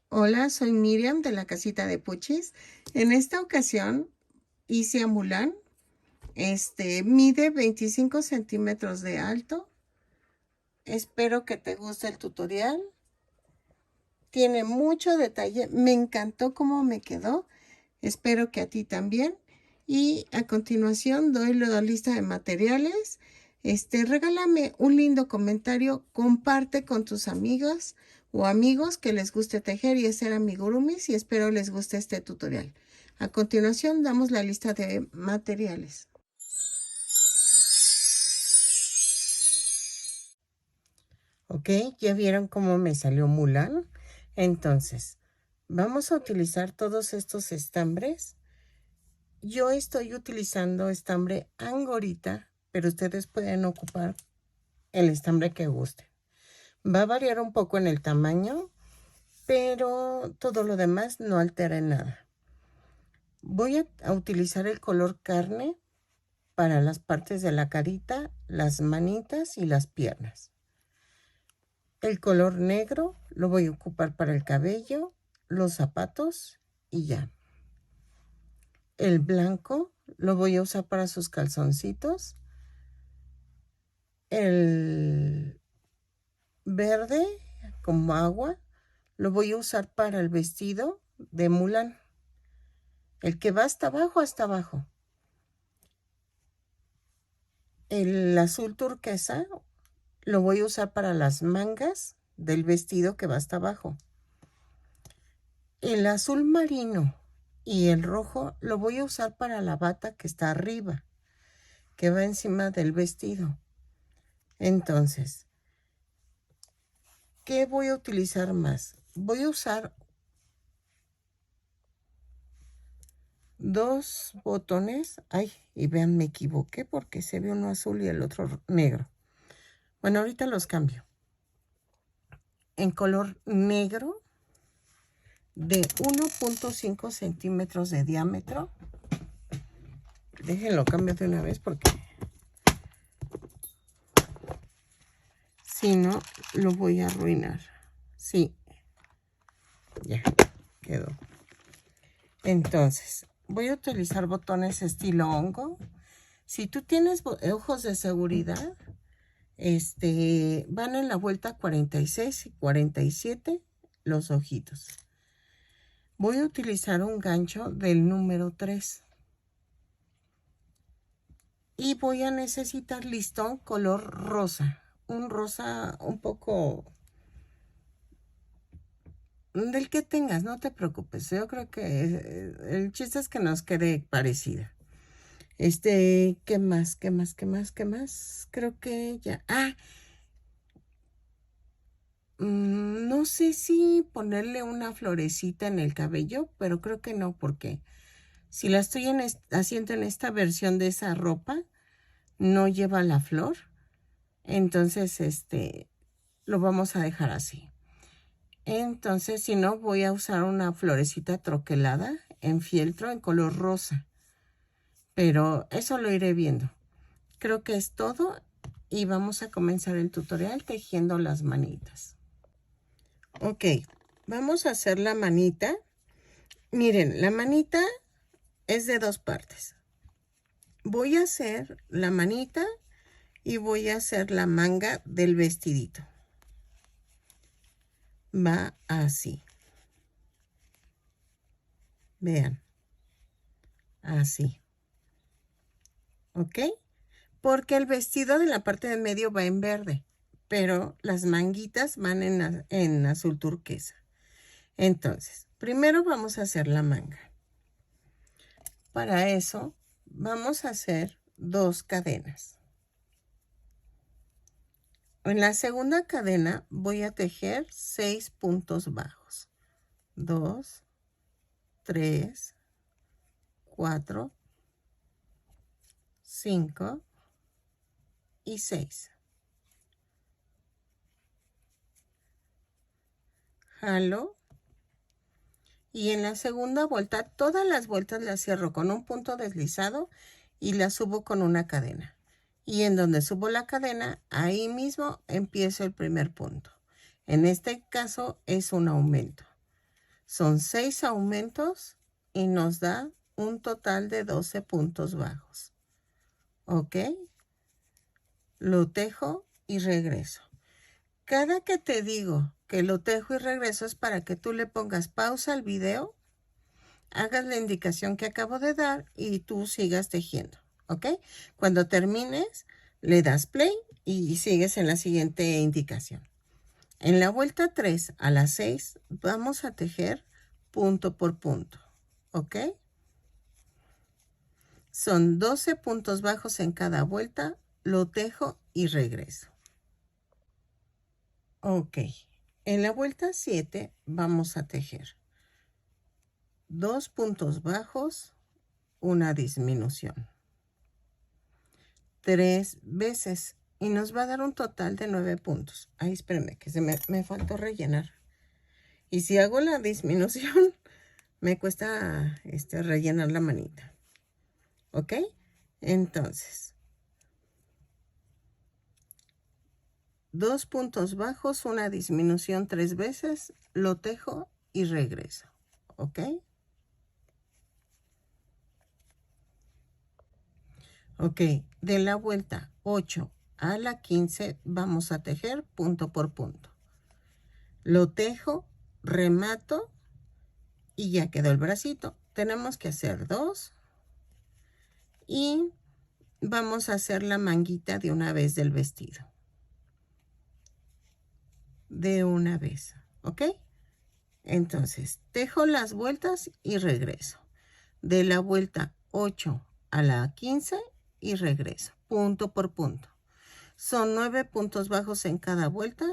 Hola, soy Miriam de la casita de Puchis. En esta ocasión hice a Mulan. Mide 25 centímetros de alto. Espero que te guste el tutorial. Tiene mucho detalle. Me encantó cómo me quedó. Espero que a ti también. Y a continuación doy la lista de materiales. Regálame un lindo comentario. Comparte con tus amigas o amigos que les guste tejer y hacer amigurumis y espero les guste este tutorial. A continuación damos la lista de materiales. Ok, ya vieron cómo me salió Mulan. Entonces, vamos a utilizar todos estos estambres. Yo estoy utilizando estambre Angorita, pero ustedes pueden ocupar el estambre que gusten. Va a variar un poco en el tamaño, pero todo lo demás no altera en nada. Voy a utilizar el color carne para las partes de la carita, las manitas y las piernas. El color negro lo voy a ocupar para el cabello, los zapatos y ya. El blanco lo voy a usar para sus calzoncitos. El verde como agua lo voy a usar para el vestido de Mulan. El que va hasta abajo, hasta abajo. El azul turquesa lo voy a usar para las mangas del vestido que va hasta abajo. El azul marino y el rojo lo voy a usar para la bata que está arriba, que va encima del vestido. Entonces, ¿qué voy a utilizar más? Voy a usar 2 botones. Ay, y vean, me equivoqué porque se ve uno azul y el otro negro. Bueno, ahorita los cambio. En color negro de 1.5 centímetros de diámetro. Déjenlo cambio de una vez porque si no lo voy a arruinar. Sí, ya quedó. Entonces, voy a utilizar botones estilo hongo. Si tú tienes ojos de seguridad, van en la vuelta 46 y 47 los ojitos. Voy a utilizar un gancho del número 3. Y voy a necesitar listón color rosa. Un rosa un poco del que tengas, no te preocupes. Yo creo que el chiste es que nos quede parecida. ¿Qué más? ¿Qué más? ¿Qué más? ¿Qué más? Creo que ya. No sé si ponerle una florecita en el cabello, pero creo que no, porque si la estoy haciendo en esta versión de esa ropa, no lleva la flor. Entonces, lo vamos a dejar así. Entonces, si no, voy a usar una florecita troquelada en fieltro en color rosa. Pero eso lo iré viendo. Creo que es todo y vamos a comenzar el tutorial tejiendo las manitas. Ok, vamos a hacer la manita. Miren, la manita es de 2 partes. Voy a hacer la manita y voy a hacer la manga del vestidito. Va así. Vean. Así. ¿Ok? Porque el vestido de la parte de medio va en verde, pero las manguitas van en azul turquesa. Entonces, primero vamos a hacer la manga. Para eso, vamos a hacer 2 cadenas. En la segunda cadena voy a tejer 6 puntos bajos. 2, 3, 4, 5 y 6. Jalo. Y en la segunda vuelta, todas las vueltas las cierro con un punto deslizado y las subo con una cadena. Y en donde subo la cadena, ahí mismo empiezo el primer punto. En este caso es un aumento. Son 6 aumentos y nos da un total de 12 puntos bajos. ¿Ok? Lo tejo y regreso. Cada que te digo que lo tejo y regreso es para que tú le pongas pausa al video, hagas la indicación que acabo de dar y tú sigas tejiendo. ¿Ok? Cuando termines, le das play y sigues en la siguiente indicación. En la vuelta 3 a la 6 vamos a tejer punto por punto. ¿Ok? Son 12 puntos bajos en cada vuelta, lo tejo y regreso. Ok, en la vuelta 7 vamos a tejer 2 puntos bajos, una disminución, 3 veces y nos va a dar un total de 9 puntos. Ay, espérenme, que me faltó rellenar. Y si hago la disminución, me cuesta rellenar la manita. ¿Ok? Entonces, 2 puntos bajos, una disminución 3 veces, lo tejo y regreso. ¿Ok? Ok, de la vuelta 8 a la 15 vamos a tejer punto por punto. Lo tejo, remato y ya quedó el bracito. Tenemos que hacer 2 y vamos a hacer la manguita de una vez del vestido. De una vez, ¿ok? Entonces, tejo las vueltas y regreso. De la vuelta 8 a la 15 y regreso, punto por punto. Son 9 puntos bajos en cada vuelta.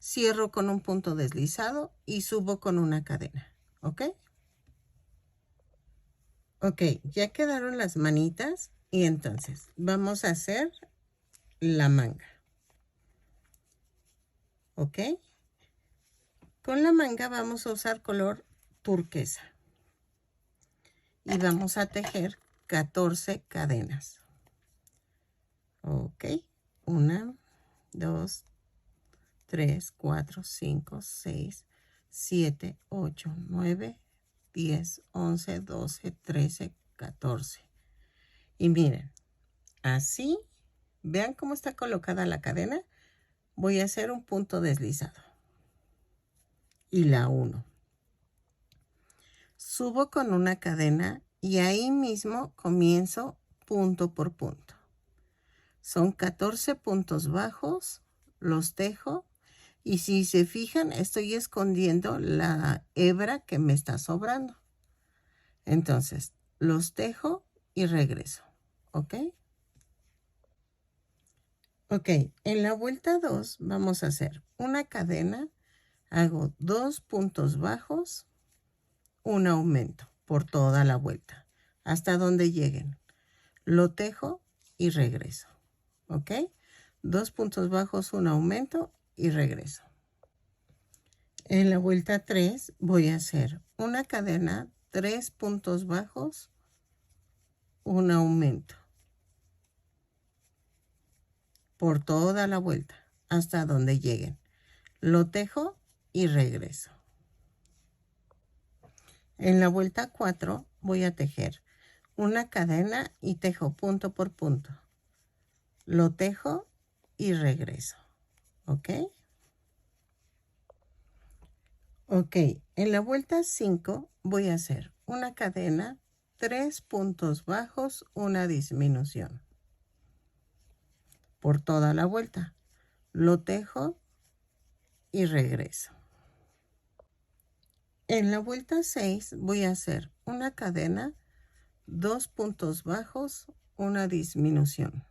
Cierro con un punto deslizado y subo con una cadena, ¿ok? Ok, ya quedaron las manitas y entonces vamos a hacer la manga, ¿ok? Con la manga vamos a usar color turquesa y vamos a tejer 14 cadenas. Ok, 1, 2, 3, 4, 5, 6, 7, 8, 9, 10, 11, 12, 13, 14. Y miren, así, vean cómo está colocada la cadena. Voy a hacer un punto deslizado. Y la 1. Subo con una cadena y ahí mismo comienzo punto por punto. Son 14 puntos bajos, los tejo y si se fijan estoy escondiendo la hebra que me está sobrando. Entonces los tejo y regreso, ¿ok? Ok, en la vuelta 2 vamos a hacer una cadena, hago 2 puntos bajos, un aumento por toda la vuelta, hasta donde lleguen. Lo tejo y regreso, ¿ok? 2 puntos bajos, un aumento y regreso. En la vuelta 3 voy a hacer una cadena, 3 puntos bajos, un aumento por toda la vuelta hasta donde lleguen. Lo tejo y regreso. En la vuelta 4 voy a tejer una cadena y tejo punto por punto. Lo tejo y regreso, ¿ok? Ok, en la vuelta 5 voy a hacer una cadena, 3 puntos bajos, una disminución por toda la vuelta. Lo tejo y regreso. En la vuelta 6 voy a hacer una cadena, 2 puntos bajos, una disminución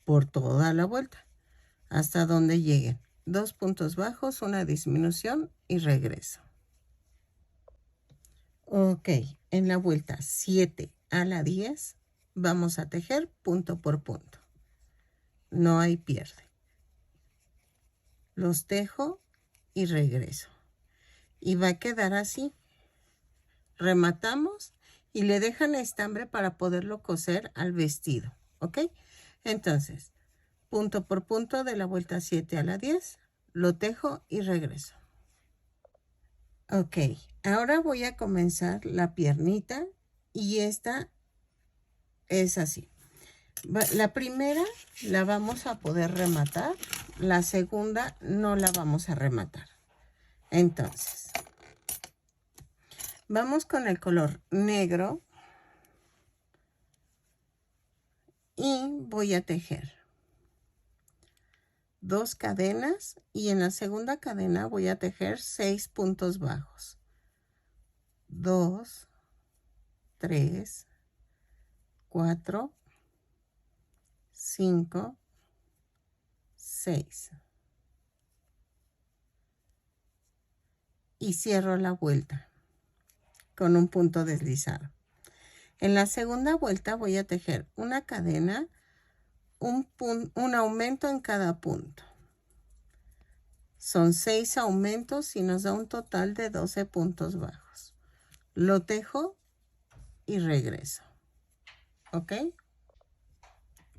por toda la vuelta hasta donde lleguen. 2 puntos bajos, una disminución y regreso. Ok, en la vuelta 7 a la 10 vamos a tejer punto por punto. No hay pierde. Los tejo y regreso. Y va a quedar así. Rematamos y le dejan estambre para poderlo coser al vestido, ¿ok? Entonces, punto por punto de la vuelta 7 a la 10, lo tejo y regreso. Ok, ahora voy a comenzar la piernita y esta es así. La primera la vamos a poder rematar, la segunda no la vamos a rematar. Entonces, vamos con el color negro y voy a tejer 2 cadenas y en la segunda cadena voy a tejer 6 puntos bajos. 2, 3, 4, 5, 6. Y cierro la vuelta con un punto deslizado. En la segunda vuelta voy a tejer una cadena, un aumento en cada punto. Son 6 aumentos y nos da un total de 12 puntos bajos. Lo tejo y regreso. ¿Ok?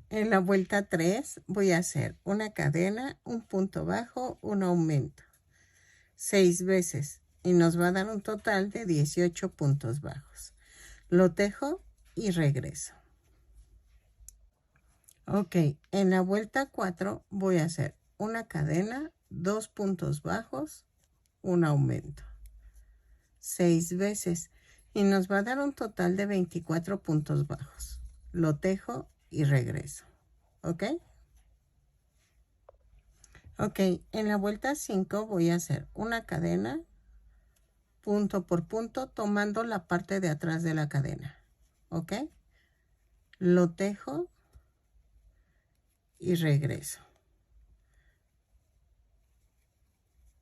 En la vuelta 3 voy a hacer una cadena, un punto bajo, un aumento. 6 veces y nos va a dar un total de 18 puntos bajos. Lo tejo y regreso. Ok, en la vuelta 4 voy a hacer una cadena, 2 puntos bajos, un aumento. 6 veces y nos va a dar un total de 24 puntos bajos. Lo tejo y regreso. ¿Ok? Ok, en la vuelta 5 voy a hacer una cadena, punto por punto, tomando la parte de atrás de la cadena. ¿Ok? Lo tejo y regreso.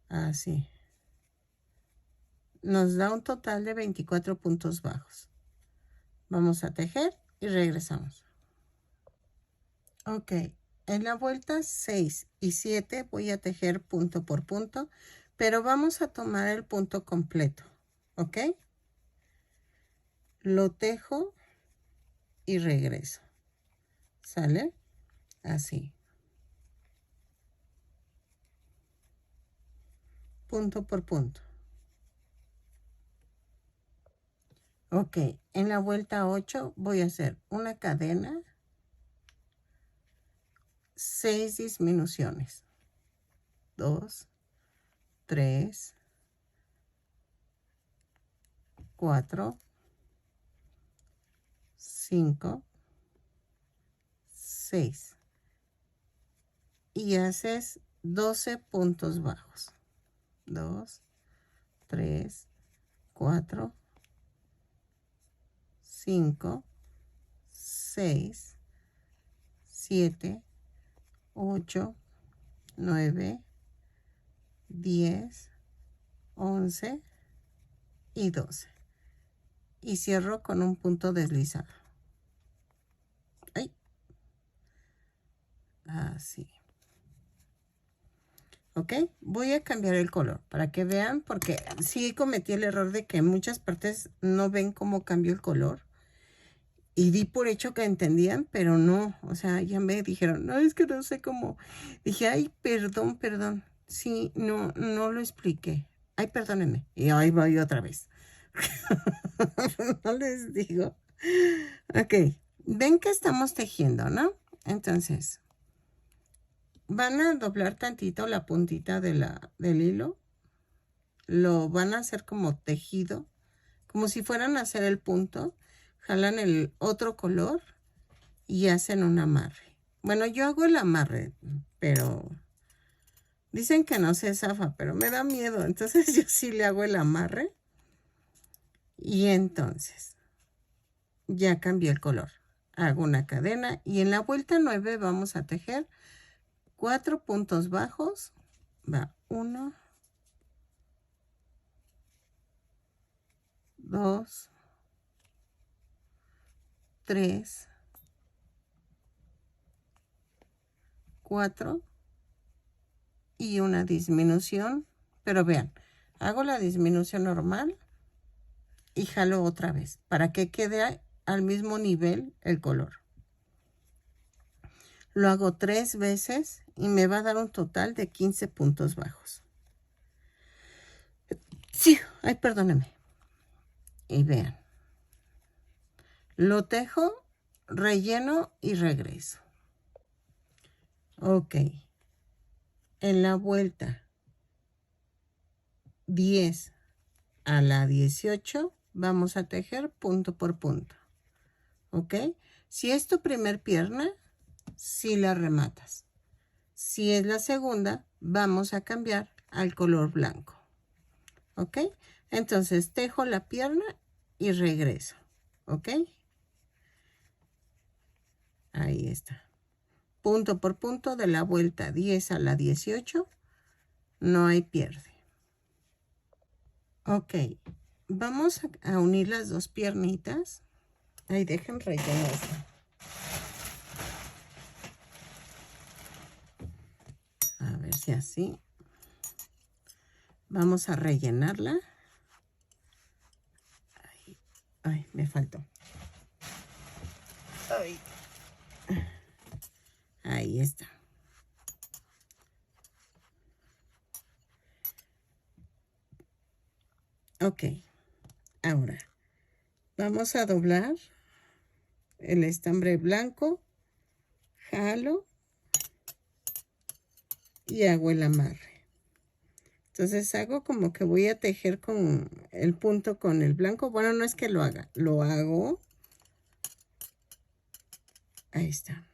Así. Nos da un total de 24 puntos bajos. Vamos a tejer y regresamos. Ok, en la vuelta 6 y 7 voy a tejer punto por punto, pero vamos a tomar el punto completo. ¿Ok? Lo tejo y regreso. ¿Sale? Así. Punto por punto. Ok, en la vuelta 8 voy a hacer una cadena, 6 disminuciones. 2, 3, 4, 5, 6. Y haces 12 puntos bajos. 2, 3, 4, 5, 6, 7, 8, 9, 10, 11 y 12. Y cierro con un punto deslizado. Ay. Así. ¿Ok? Voy a cambiar el color para que vean, porque sí cometí el error de que en muchas partes no ven cómo cambio el color. Y di por hecho que entendían, pero no. O sea, ya me dijeron, no, es que no sé cómo. Dije, ay, perdón. Sí, no lo expliqué. Ay, perdónenme. Y ahí voy otra vez. No les digo. Ok, ven que estamos tejiendo, ¿no? Entonces, van a doblar tantito la puntita del hilo. Lo van a hacer como tejido, como si fueran a hacer el punto. Jalan el otro color y hacen un amarre. Bueno, yo hago el amarre, pero dicen que no se zafa, pero me da miedo. Entonces yo sí le hago el amarre. Y entonces ya cambié el color. Hago una cadena y en la vuelta 9 vamos a tejer 4 puntos bajos. Va 1, 2, 3, 4 y una disminución. Pero vean, hago la disminución normal y jalo otra vez para que quede al mismo nivel el color. Lo hago 3 veces y me va a dar un total de 15 puntos bajos. Sí. Ay, perdónenme. Y vean. Lo tejo, relleno y regreso. Ok. En la vuelta 10 a la 18 vamos a tejer punto por punto. ¿Ok? Si es tu primer pierna, sí la rematas. Si es la segunda, vamos a cambiar al color blanco. ¿Ok? Entonces tejo la pierna y regreso. ¿Ok? Ahí está. Punto por punto de la vuelta 10 a la 18. No hay pierde. Ok. Vamos a unir las dos piernitas. Ahí dejen rellenar esto. A ver si así. Vamos a rellenarla. Ay, me faltó. Ay. Ahí está. Ok. Ahora vamos a doblar el estambre blanco. Jalo y hago el amarre. Entonces hago como que voy a tejer con el punto con el blanco. Bueno, no es que lo haga, lo hago. Ahí está.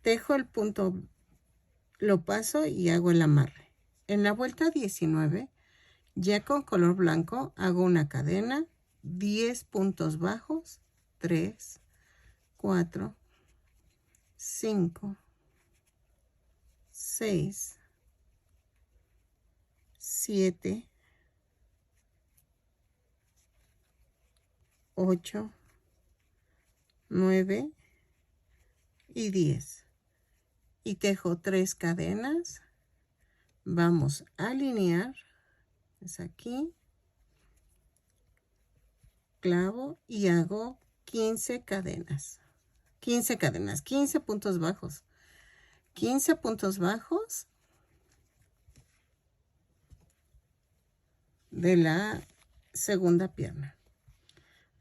Tejo el punto, lo paso y hago el amarre. En la vuelta 19, ya con color blanco, hago una cadena, 10 puntos bajos, 3, 4, 5, 6, 7, 8, 9 y 10. Y tejo 3 cadenas. Vamos a alinear. Es aquí. Clavo y hago 15 cadenas. 15 cadenas, 15 puntos bajos. 15 puntos bajos de la segunda pierna.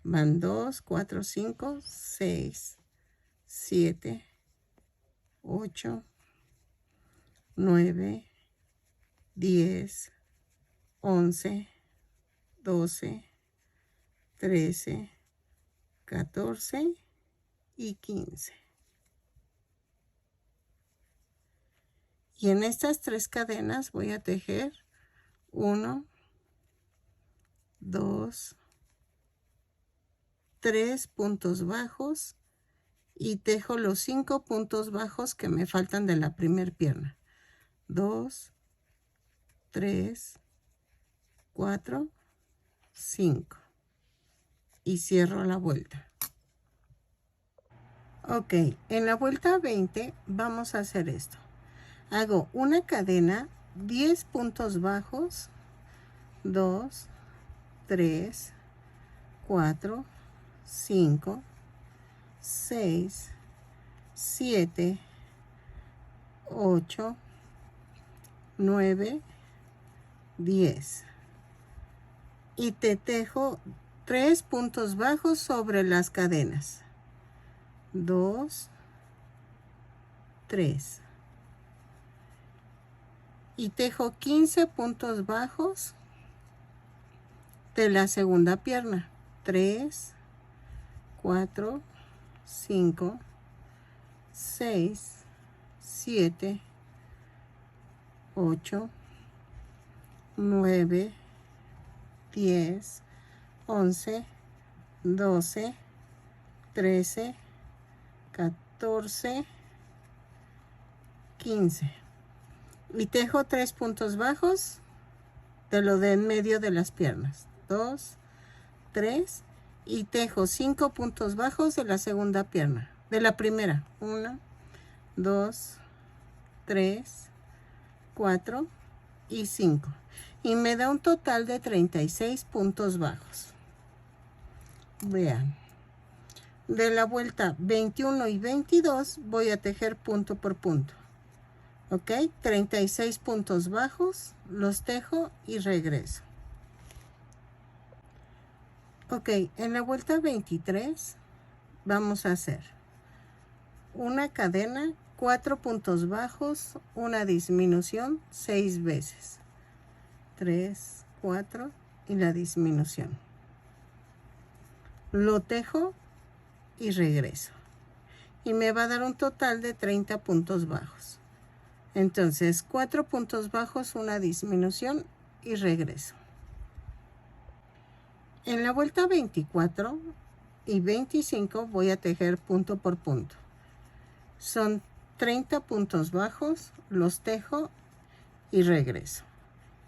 Van 2, 4, 5, 6, 7, 8, 9, 10, 11, 12, 13, 14 y 15. Y en estas 3 cadenas voy a tejer 1, 2, 3 puntos bajos y tejo los 5 puntos bajos que me faltan de la primera pierna. 2, 3, 4, 5 y cierro la vuelta. Ok, en la vuelta 20 vamos a hacer esto. Hago una cadena, 10 puntos bajos, 2, 3, 4, 5, 6, 7, 8, 9, 10. Y te tejo 3 puntos bajos sobre las cadenas. 2, 3. Y tejo 15 puntos bajos de la segunda pierna. 3, 4, 5, 6, 7, 8, 9, 10, 11, 12, 13, 14, 15. Y tejo 3 puntos bajos de lo de en medio de las piernas. 2, 3. Y tejo 5 puntos bajos de la segunda pierna. De la primera. 1, 2, 3, 4 y 5. Y me da un total de 36 puntos bajos. Vean. De la vuelta 21 y 22 voy a tejer punto por punto. Ok, 36 puntos bajos, los tejo y regreso. Ok, en la vuelta 23 vamos a hacer una cadena, 4 puntos bajos, una disminución 6 veces. 3, 4 y la disminución. Lo tejo y regreso. Y me va a dar un total de 30 puntos bajos. Entonces, 4 puntos bajos, una disminución y regreso. En la vuelta 24 y 25 voy a tejer punto por punto. Son 30 puntos bajos, los tejo y regreso.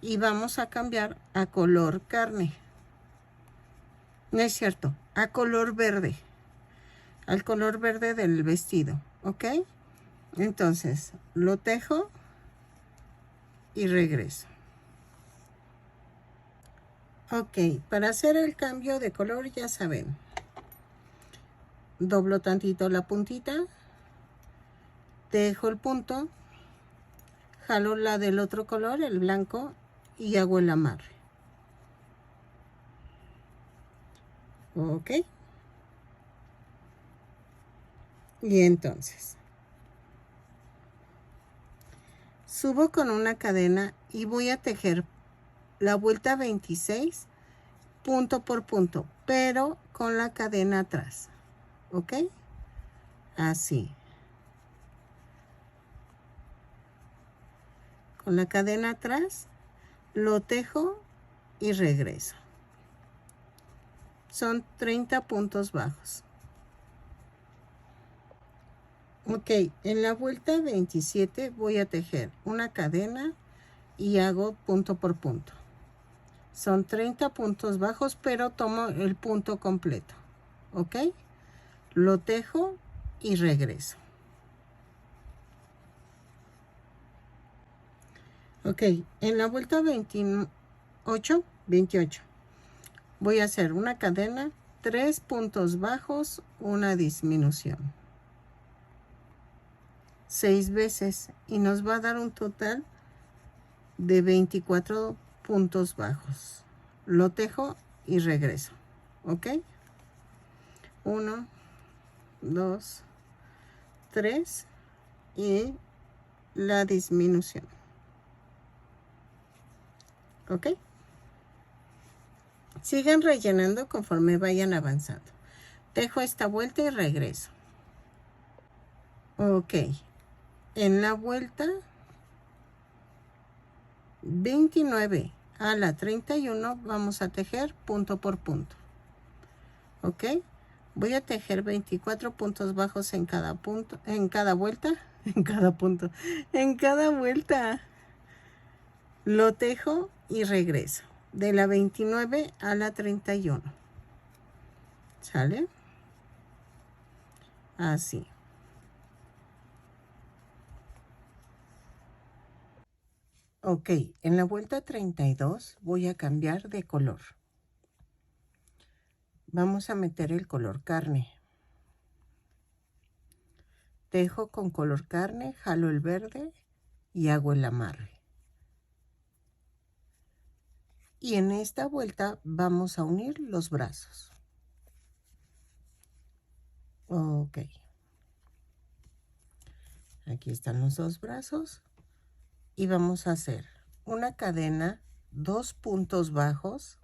Y vamos a cambiar a color carne. No es cierto, a color verde. Al color verde del vestido, ¿ok? Entonces, lo tejo y regreso. Ok, para hacer el cambio de color ya saben. Doblo tantito la puntita, tejo el punto, jalo la del otro color, el blanco, y hago el amarre. Ok. Y entonces, subo con una cadena y voy a tejer la vuelta 26 punto por punto, pero con la cadena atrás. ¿Ok? Así. Con la cadena atrás, lo tejo y regreso. Son 30 puntos bajos. Ok, en la vuelta 27 voy a tejer una cadena y hago punto por punto. Son 30 puntos bajos, pero tomo el punto completo. ¿Ok? Lo tejo y regreso. Ok, en la vuelta 28 voy a hacer una cadena, 3 puntos bajos, una disminución. 6 veces y nos va a dar un total de 24 puntos bajos. Lo tejo y regreso. ¿Ok? 1, 2, 3 y la disminución. ¿Ok? Sigan rellenando conforme vayan avanzando. Tejo esta vuelta y regreso. Ok. En la vuelta 29 a la 31 vamos a tejer punto por punto. ¿Ok? Voy a tejer 24 puntos bajos en cada punto, en cada vuelta, en cada punto, en cada vuelta. Lo tejo y regreso. De la 29 a la 31. ¿Sale? Así. Ok, en la vuelta 32 voy a cambiar de color. Vamos a meter el color carne. Tejo con color carne, jalo el verde y hago el amarre. Y en esta vuelta vamos a unir los brazos. Ok. Aquí están los dos brazos. Y vamos a hacer una cadena, 2 puntos bajos.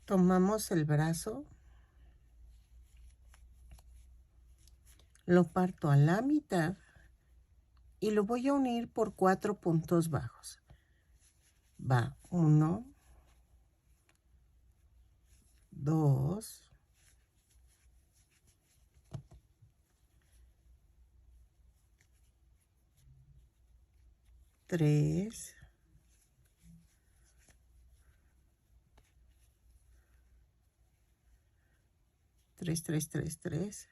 Tomamos el brazo. Lo parto a la mitad. Y lo voy a unir por 4 puntos bajos. Va 1, 2, 3, 3, 3, 3, 3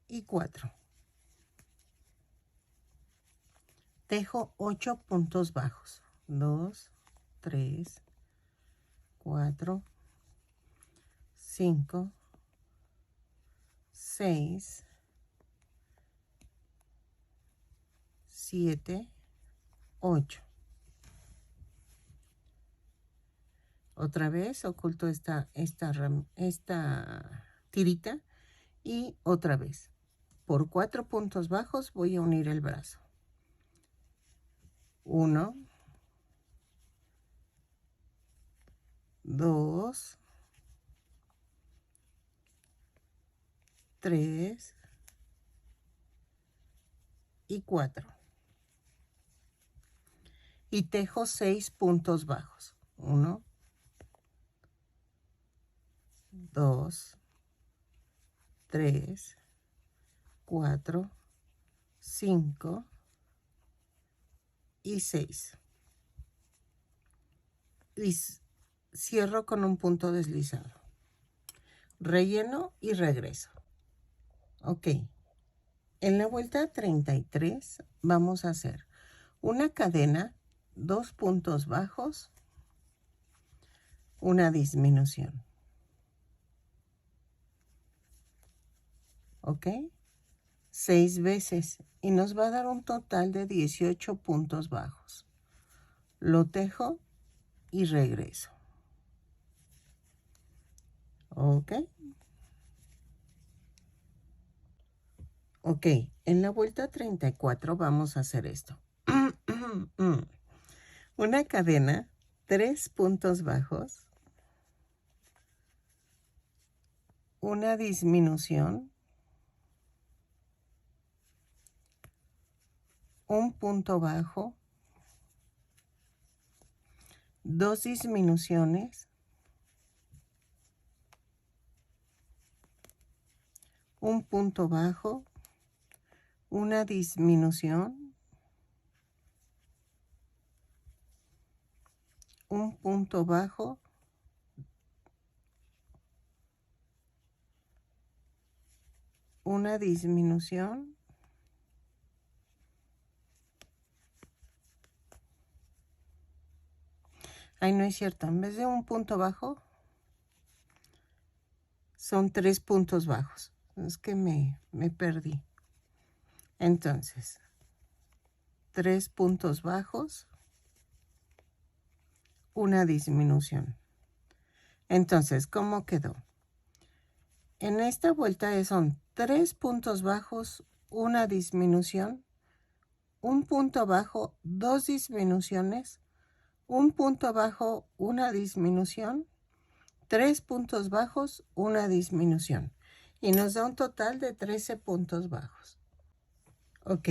y 4. Tejo 8 puntos bajos. 2, 3, 4, 5, 6, 7, 8. Otra vez oculto esta tirita y otra vez. Por 4 puntos bajos voy a unir el brazo. 1, 2, 3 y 4. Y tejo 6 puntos bajos. 1, 2, 3, 4, 5 y 6. Y cierro con un punto deslizado. Relleno y regreso. Ok. En la vuelta 33 vamos a hacer una cadena, 2 puntos bajos, una disminución. ¿Ok? 6 veces y nos va a dar un total de 18 puntos bajos. Lo tejo y regreso. ¿Ok? Ok, en la vuelta 34 vamos a hacer esto. Una cadena, 3 puntos bajos, una disminución, un punto bajo, 2 disminuciones, un punto bajo, una disminución, un punto bajo, una disminución, ay, no es cierto, en vez de un punto bajo, son 3 puntos bajos. Es que me perdí. Entonces, 3 puntos bajos, una disminución. Entonces, ¿cómo quedó? En esta vuelta son 3 puntos bajos, una disminución, un punto bajo, 2 disminuciones, un punto bajo, una disminución, 3 puntos bajos, una disminución. Y nos da un total de 13 puntos bajos. Ok,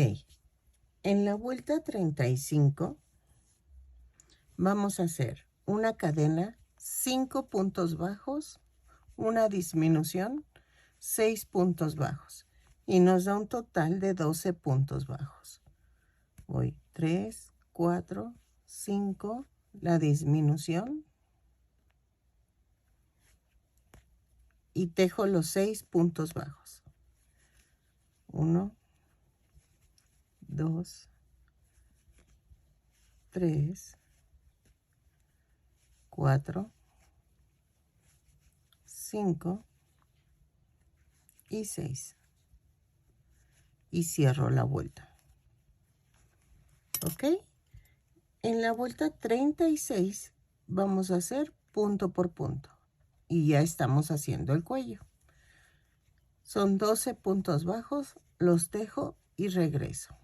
en la vuelta 35 vamos a hacer una cadena, 5 puntos bajos, una disminución, 6 puntos bajos. Y nos da un total de 12 puntos bajos. Voy 3, 4, 5, la disminución. Y tejo los 6 puntos bajos. 1, 2, 3, 4, 5 y 6. Y cierro la vuelta. ¿Ok? En la vuelta 36 vamos a hacer punto por punto. Y ya estamos haciendo el cuello. Son 12 puntos bajos, los tejo y regreso.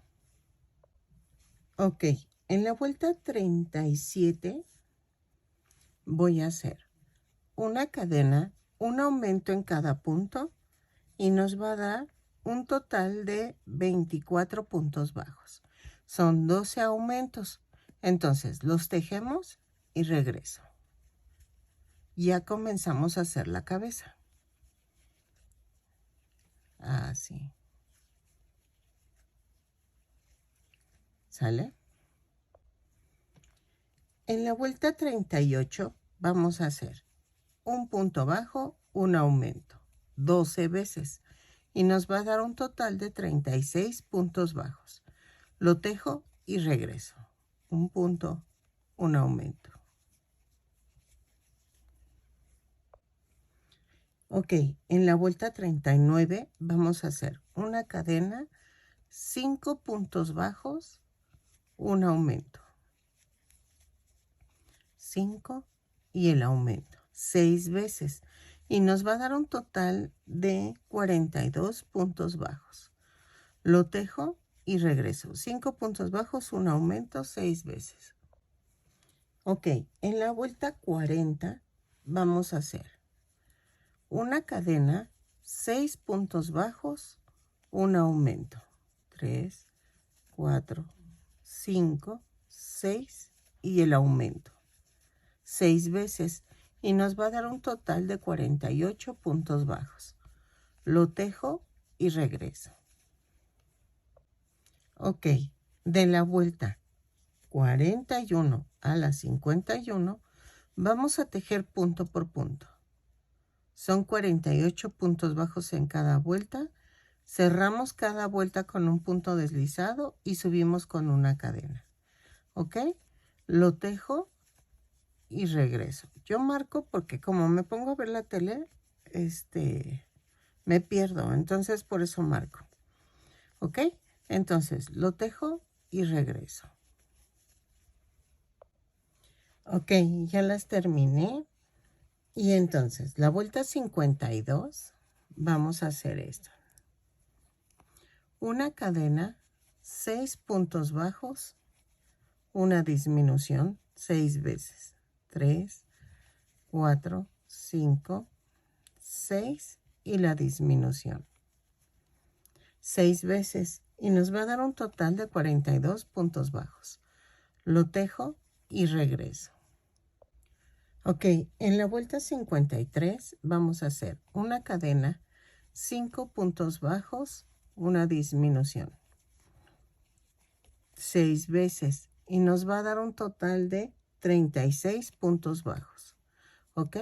Ok, en la vuelta 37 voy a hacer una cadena, un aumento en cada punto y nos va a dar un total de 24 puntos bajos. Son 12 aumentos. Entonces, los tejemos y regreso. Ya comenzamos a hacer la cabeza. Así. ¿Sale? En la vuelta 38 vamos a hacer un punto bajo, un aumento, 12 veces. Y nos va a dar un total de 36 puntos bajos. Lo tejo y regreso. Un punto, un aumento. Ok, en la vuelta 39 vamos a hacer una cadena, 5 puntos bajos, un aumento, 5 y el aumento, 6 veces, y nos va a dar un total de 42 puntos bajos. Lo tejo y regreso, 5 puntos bajos, un aumento, 6 veces. Ok, en la vuelta 40 vamos a hacer una cadena, 6 puntos bajos, un aumento, 3, 4, 5, 6 y el aumento, 6 veces, y nos va a dar un total de 48 puntos bajos. Lo tejo y regreso. Ok, de la vuelta 41 a la 51 vamos a tejer punto por punto. Son 48 puntos bajos en cada vuelta. Cerramos cada vuelta con un punto deslizado y subimos con una cadena. ¿Ok? Lo tejo y regreso. Yo marco porque como me pongo a ver la tele, me pierdo. Entonces por eso marco. ¿Ok? Entonces lo tejo y regreso. Ok, ya las terminé. Y entonces, la vuelta 52, vamos a hacer esto. Una cadena, 6 puntos bajos, una disminución, 6 veces. 3, 4, 5, 6 y la disminución. 6 veces y nos va a dar un total de 42 puntos bajos. Lo tejo y regreso. Ok, en la vuelta 53 vamos a hacer una cadena, 5 puntos bajos, una disminución, 6 veces y nos va a dar un total de 36 puntos bajos. Ok,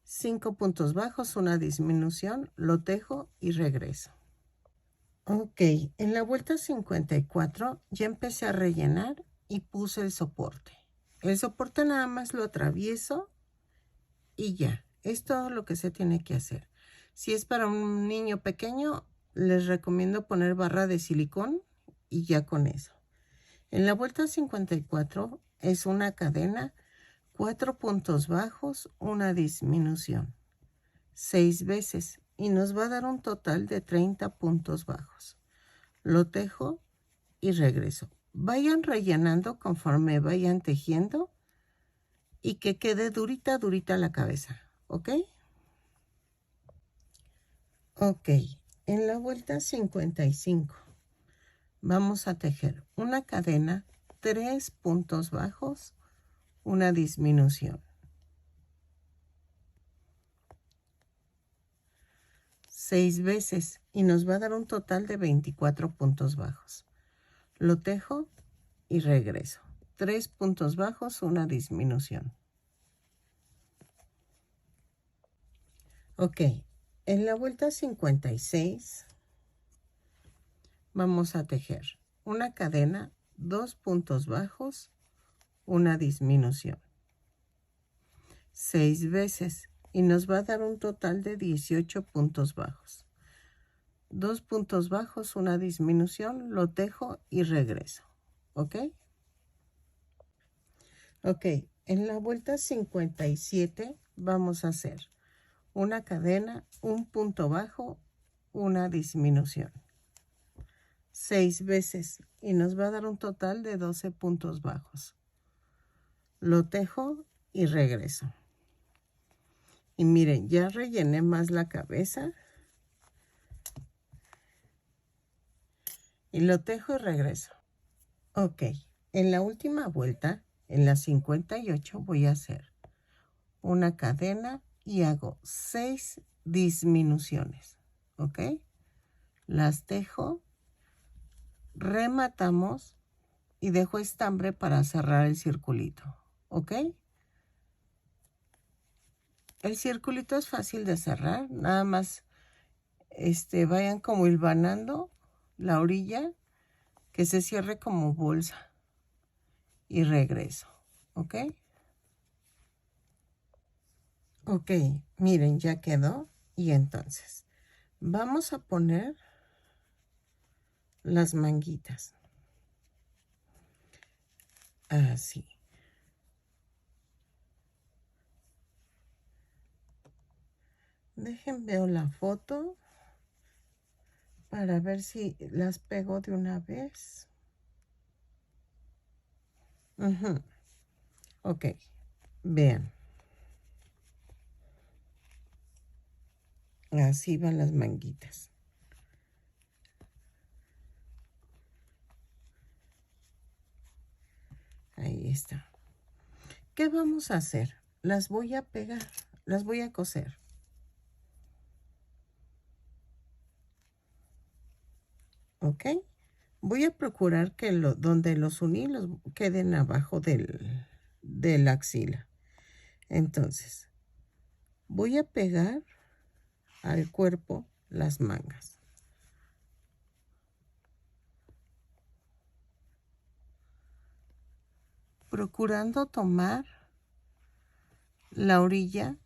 5 puntos bajos, una disminución, lo tejo y regreso. Ok, en la vuelta 54 ya empecé a rellenar y puse el soporte. El soporte nada más lo atravieso y ya, es todo lo que se tiene que hacer. Si es para un niño pequeño, les recomiendo poner barra de silicón y ya con eso. En la vuelta 54 es una cadena, 4 puntos bajos, una disminución, 6 veces y nos va a dar un total de 30 puntos bajos. Lo tejo y regreso. Vayan rellenando conforme vayan tejiendo y que quede durita, durita la cabeza. ¿Ok? Ok, en la vuelta 55 vamos a tejer una cadena, 3 puntos bajos, una disminución, 6 veces y nos va a dar un total de 24 puntos bajos. Lo tejo y regreso. 3 puntos bajos, una disminución. Ok, en la vuelta 56 vamos a tejer una cadena, 2 puntos bajos, una disminución, 6 veces y nos va a dar un total de 18 puntos bajos. 2 puntos bajos, una disminución, lo tejo y regreso. ¿Ok? Ok, en la vuelta 57 vamos a hacer una cadena, un punto bajo, una disminución, 6 veces y nos va a dar un total de 12 puntos bajos. Lo tejo y regreso. Y miren, ya rellené más la cabeza. Y lo tejo y regreso. Ok, en la última vuelta, en la 58, voy a hacer una cadena y hago 6 disminuciones. Ok, las tejo, rematamos y dejo estambre para cerrar el circulito. Ok, el circulito es fácil de cerrar, nada más vayan como hilvanando la orilla, que se cierre como bolsa y regreso. ¿Ok? Ok, miren, ya quedó. Y entonces, vamos a poner las manguitas. Así. Dejen veo la foto para ver si las pego de una vez. Ok, vean. Así van las manguitas. Ahí está. ¿Qué vamos a hacer? Las voy a pegar, las voy a coser. ¿Ok? Voy a procurar que donde los uní los queden abajo de la axila. Entonces, voy a pegar al cuerpo las mangas. Procurando tomar la orilla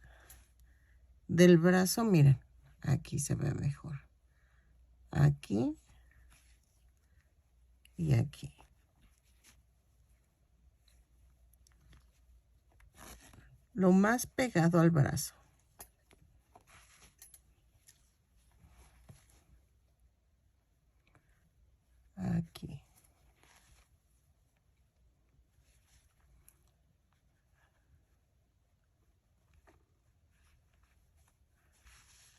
del brazo, miren, aquí se ve mejor. Aquí y aquí. Lo más pegado al brazo. Aquí.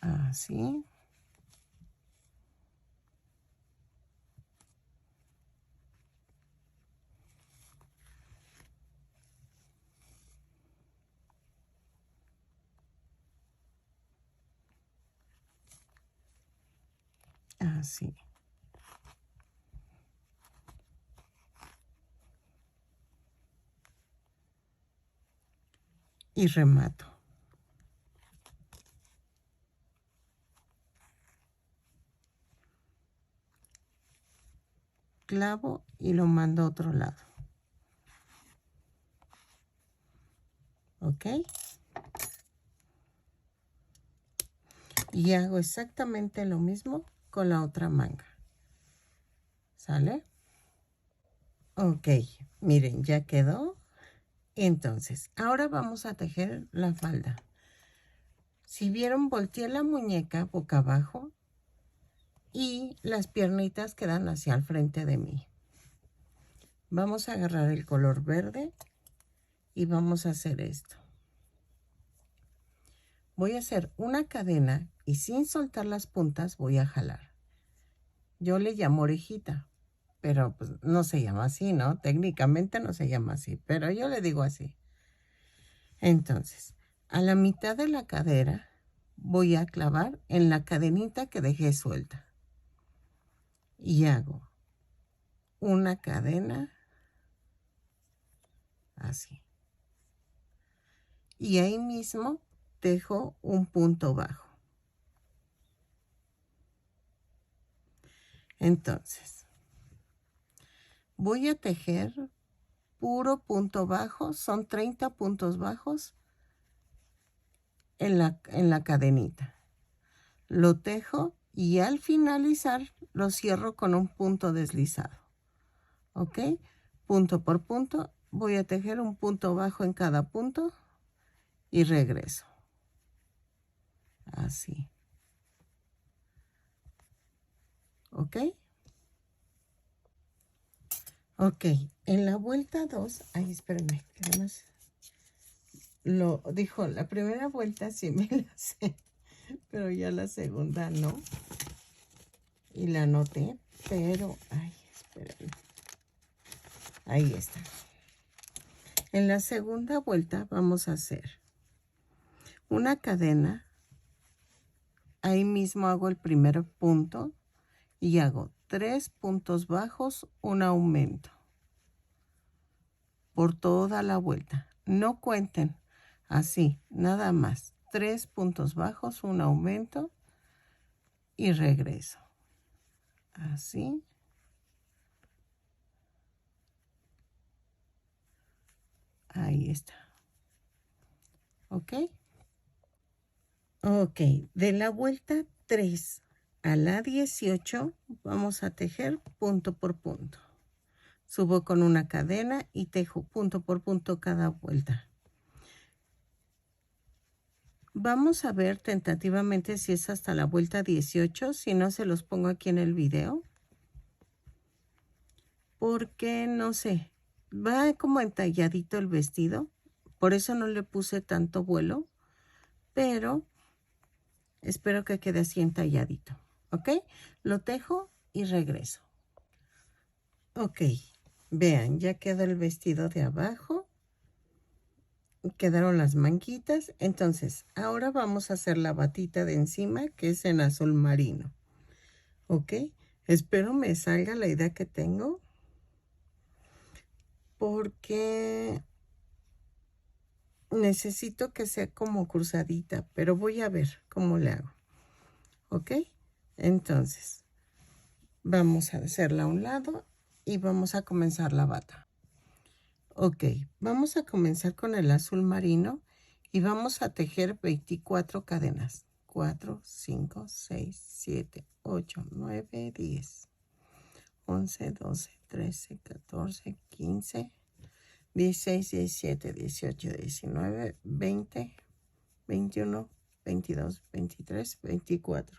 Así. Así. Y remato. Clavo y lo mando a otro lado. ¿Ok? Y hago exactamente lo mismo con la otra manga. ¿Sale? Ok, miren, ya quedó. Entonces, ahora vamos a tejer la falda. Si vieron, volteé la muñeca boca abajo y las piernitas quedan hacia el frente de mí. Vamos a agarrar el color verde y vamos a hacer esto. Voy a hacer una cadena y sin soltar las puntas voy a jalar. Yo le llamo orejita, pero pues no se llama así, ¿no? Técnicamente no se llama así, pero yo le digo así. Entonces, a la mitad de la cadera voy a clavar en la cadenita que dejé suelta. Y hago una cadena así. Y ahí mismo dejo un punto bajo. Entonces, voy a tejer puro punto bajo, son 30 puntos bajos en la cadenita. Lo tejo y al finalizar lo cierro con un punto deslizado. ¿Ok? Punto por punto, voy a tejer un punto bajo en cada punto y regreso. Así. ¿Ok? Ok, en la vuelta 2, ay, espérenme, que además lo dijo, la primera vuelta sí me la sé, pero ya la segunda no. Y la anoté, pero, ay, espérenme. Ahí está. En la segunda vuelta vamos a hacer una cadena. Ahí mismo hago el primer punto y hago 3 puntos bajos, un aumento por toda la vuelta. No cuenten así, nada más. 3 puntos bajos, un aumento y regreso. Así. Ahí está. ¿Ok? Ok, de la vuelta 3 a la 18 vamos a tejer punto por punto. subo con una cadena y tejo punto por punto cada vuelta. Vamos a ver tentativamente si es hasta la vuelta 18, si no se los pongo aquí en el video. Porque no sé, va como entalladito el vestido, por eso no le puse tanto vuelo, pero espero que quede así entalladito, ¿ok? Lo tejo y regreso. Ok, vean, ya quedó el vestido de abajo, quedaron las manguitas, entonces ahora vamos a hacer la batita de encima, que es en azul marino, ¿ok? Espero me salga la idea que tengo, porque necesito que sea como cruzadita, pero voy a ver cómo le hago, ¿ok? Entonces, vamos a hacerla a un lado y vamos a comenzar la bata. Ok, vamos a comenzar con el azul marino y vamos a tejer 24 cadenas. 4, 5, 6, 7, 8, 9, 10, 11, 12, 13, 14, 15, 16, 17, 18, 19, 20, 21, 22, 23, 24.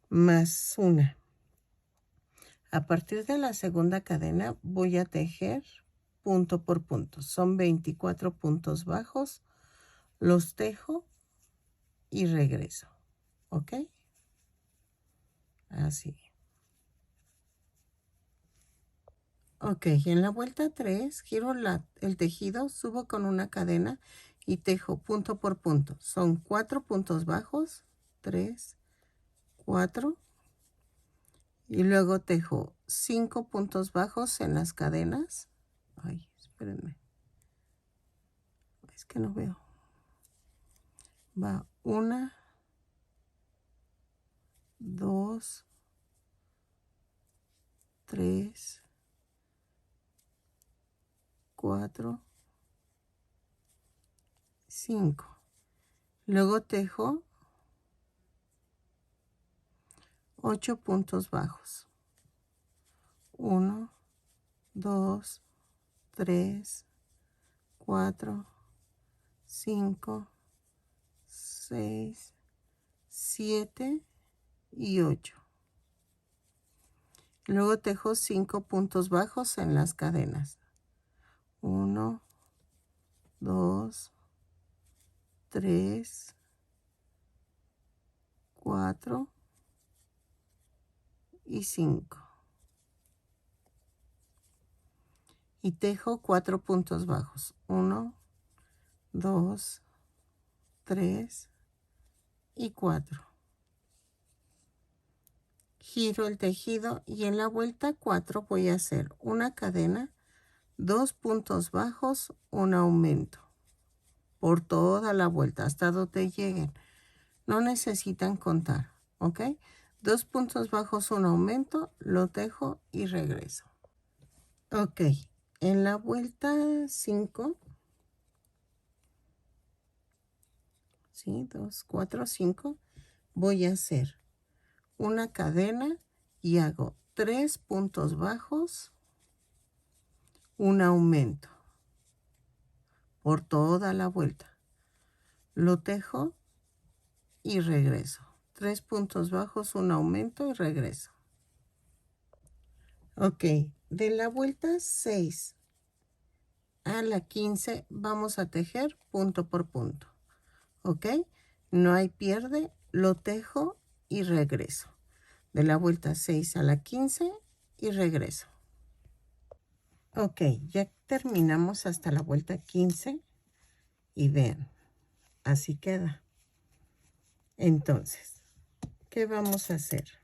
Más una. A partir de la segunda cadena voy a tejer punto por punto. Son 24 puntos bajos. Los tejo y regreso. ¿Ok? Así. Ok, en la vuelta 3 giro el tejido, subo con una cadena y tejo punto por punto. Son 4 puntos bajos. 3, 4. Y luego tejo 5 puntos bajos en las cadenas. Ay, espérenme. Es que no veo. Va 1, 2, 3, 4, 5. Luego tejo 8 puntos bajos. 1, 2, 3, 4, 5, 6, 7 y 8. Luego tejo 5 puntos bajos en las cadenas. 1, 2, 3, 4 y 5. Y tejo 4 puntos bajos. 1, 2, 3 y 4. Giro el tejido y en la vuelta 4 voy a hacer una cadena, 2 puntos bajos, un aumento por toda la vuelta hasta donde lleguen. No necesitan contar, ¿ok? 2 puntos bajos, un aumento, lo tejo y regreso. Ok, en la vuelta 5, ¿sí? 2, 4, 5, voy a hacer una cadena y hago 3 puntos bajos, un aumento por toda la vuelta. Lo tejo y regreso. 3 puntos bajos, un aumento y regreso. Ok, de la vuelta 6 a la 15 vamos a tejer punto por punto. Ok, no hay pierde, lo tejo y regreso. De la vuelta 6 a la 15 y regreso. Ok, ya terminamos hasta la vuelta 15 y vean, así queda. Entonces, ¿qué vamos a hacer?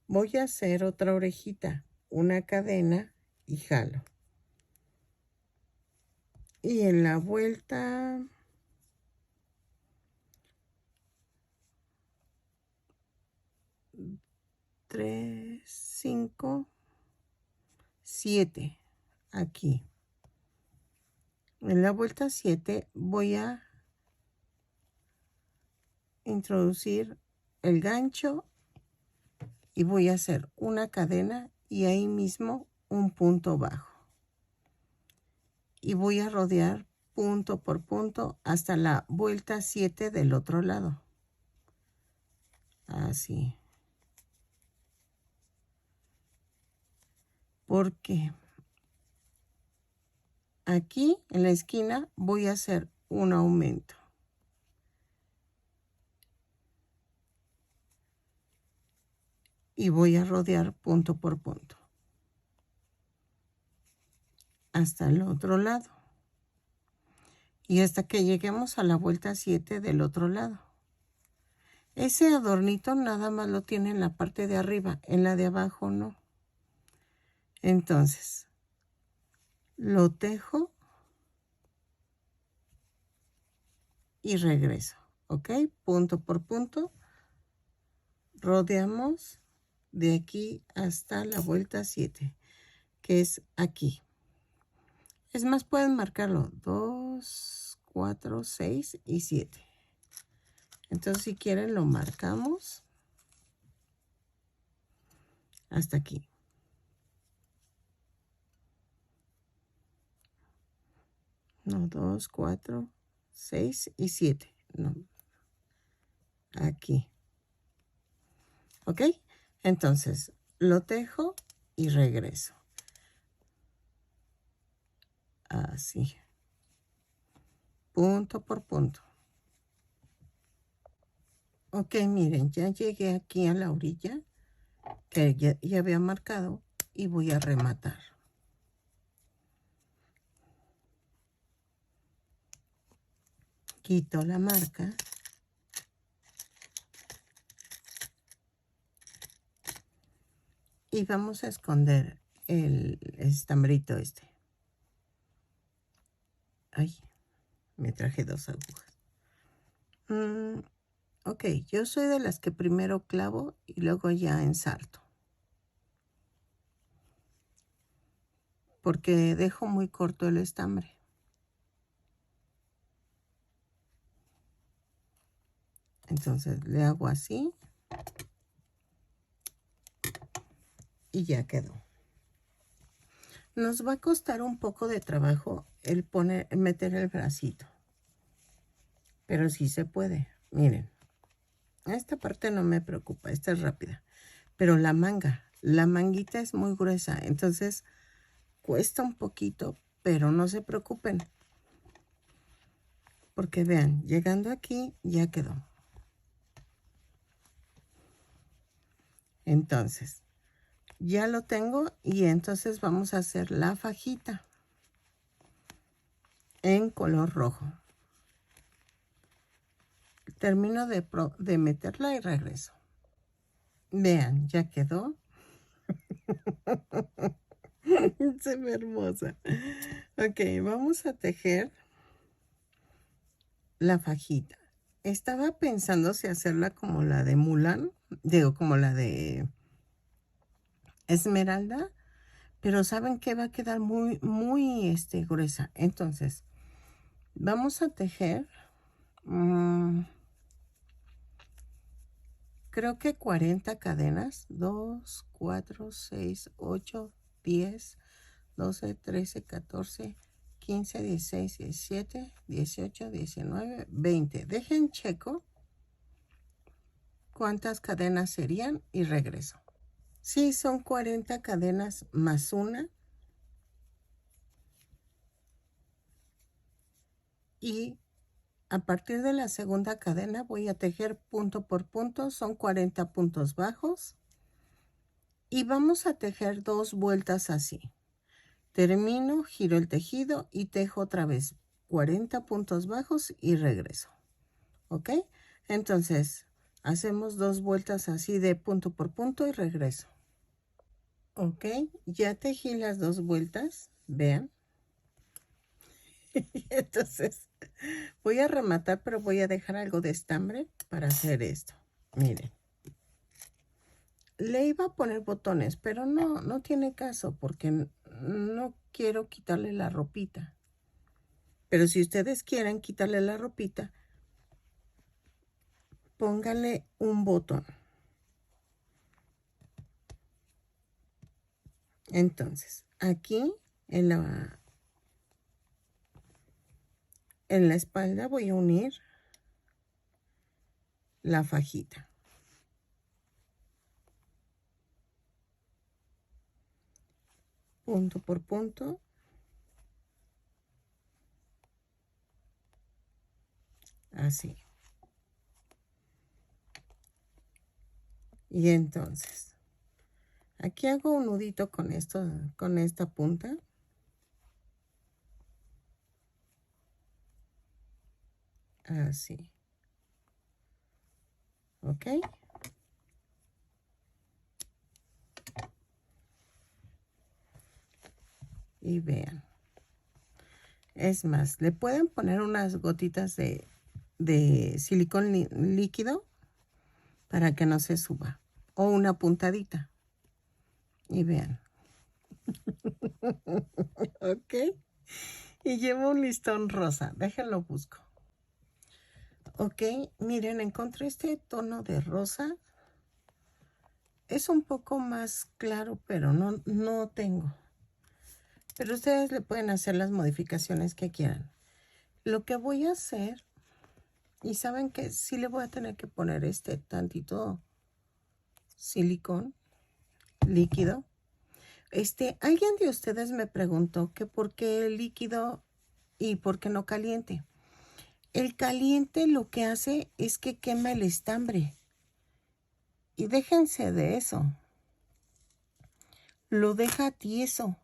Voy a hacer otra orejita, una cadena y jalo. Y en la vuelta 3, 5, 7 aquí. En la vuelta 7 voy a introducir el gancho y voy a hacer una cadena y ahí mismo un punto bajo. Y voy a rodear punto por punto hasta la vuelta 7 del otro lado. Así. Porque aquí en la esquina voy a hacer un aumento. Y voy a rodear punto por punto hasta el otro lado. Y hasta que lleguemos a la vuelta 7 del otro lado. Ese adornito nada más lo tiene en la parte de arriba, en la de abajo no. Entonces, lo tejo y regreso, ¿ok? Punto por punto, rodeamos de aquí hasta la vuelta 7, que es aquí. Es más, pueden marcarlo 2, 4, 6 y 7. Entonces, si quieren, lo marcamos hasta aquí. No, 2, 4, 6 y 7. No. Aquí. ¿Ok? Entonces, lo tejo y regreso. Así. Punto por punto. Ok, miren, ya llegué aquí a la orilla que ya había marcado y voy a rematar. Quito la marca. Y vamos a esconder el estambrito este. Ay, me traje 2 agujas. Ok, yo soy de las que primero clavo y luego ya ensarto. Porque dejo muy corto el estambre. Entonces le hago así. Y ya quedó. Nos va a costar un poco de trabajo el meter el bracito. Pero sí se puede. Miren. Esta parte no me preocupa. Esta es rápida. Pero la manguita es muy gruesa. Entonces cuesta un poquito. Pero no se preocupen. Porque vean, llegando aquí ya quedó. Entonces, ya lo tengo y entonces vamos a hacer la fajita en color rojo. Termino de meterla y regreso. Vean, ya quedó. Se ve hermosa. Ok, vamos a tejer la fajita. Estaba pensando si hacerla como la de Mulan, digo, como la de Esmeralda, pero saben que va a quedar muy, muy gruesa. Entonces, vamos a tejer, creo que 40 cadenas, 2, 4, 6, 8, 10, 12, 13, 14, 15, 16, 17, 18, 19, 20. Dejen checo cuántas cadenas serían y regreso. Sí, son 40 cadenas más una. Y a partir de la segunda cadena voy a tejer punto por punto. Son 40 puntos bajos. Y vamos a tejer 2 vueltas así. Termino, giro el tejido y tejo otra vez 40 puntos bajos y regreso. ¿Ok? Entonces, hacemos 2 vueltas así de punto por punto y regreso. ¿Ok? Ya tejí las 2 vueltas. Vean. Entonces, voy a rematar, pero voy a dejar algo de estambre para hacer esto. Miren. Le iba a poner botones, pero no tiene caso porque no quiero quitarle la ropita. Pero si ustedes quieren quitarle la ropita, pónganle un botón. Entonces, aquí en la espalda voy a unir la fajita. Punto por punto. Así. Y entonces, aquí hago un nudito con esto, con esta punta. Así. ¿Ok? Y vean. Es más, le pueden poner unas gotitas de silicón líquido para que no se suba. O una puntadita. Y vean. ¿Ok? Y llevo un listón rosa. Déjenlo busco. Ok, miren, encontré este tono de rosa. Es un poco más claro, pero no tengo. Pero ustedes le pueden hacer las modificaciones que quieran. Lo que voy a hacer, y saben que sí le voy a tener que poner este tantito silicón líquido. Alguien de ustedes me preguntó que por qué líquido y por qué no caliente. El caliente lo que hace es que quema el estambre. Y déjense de eso. Lo deja tieso.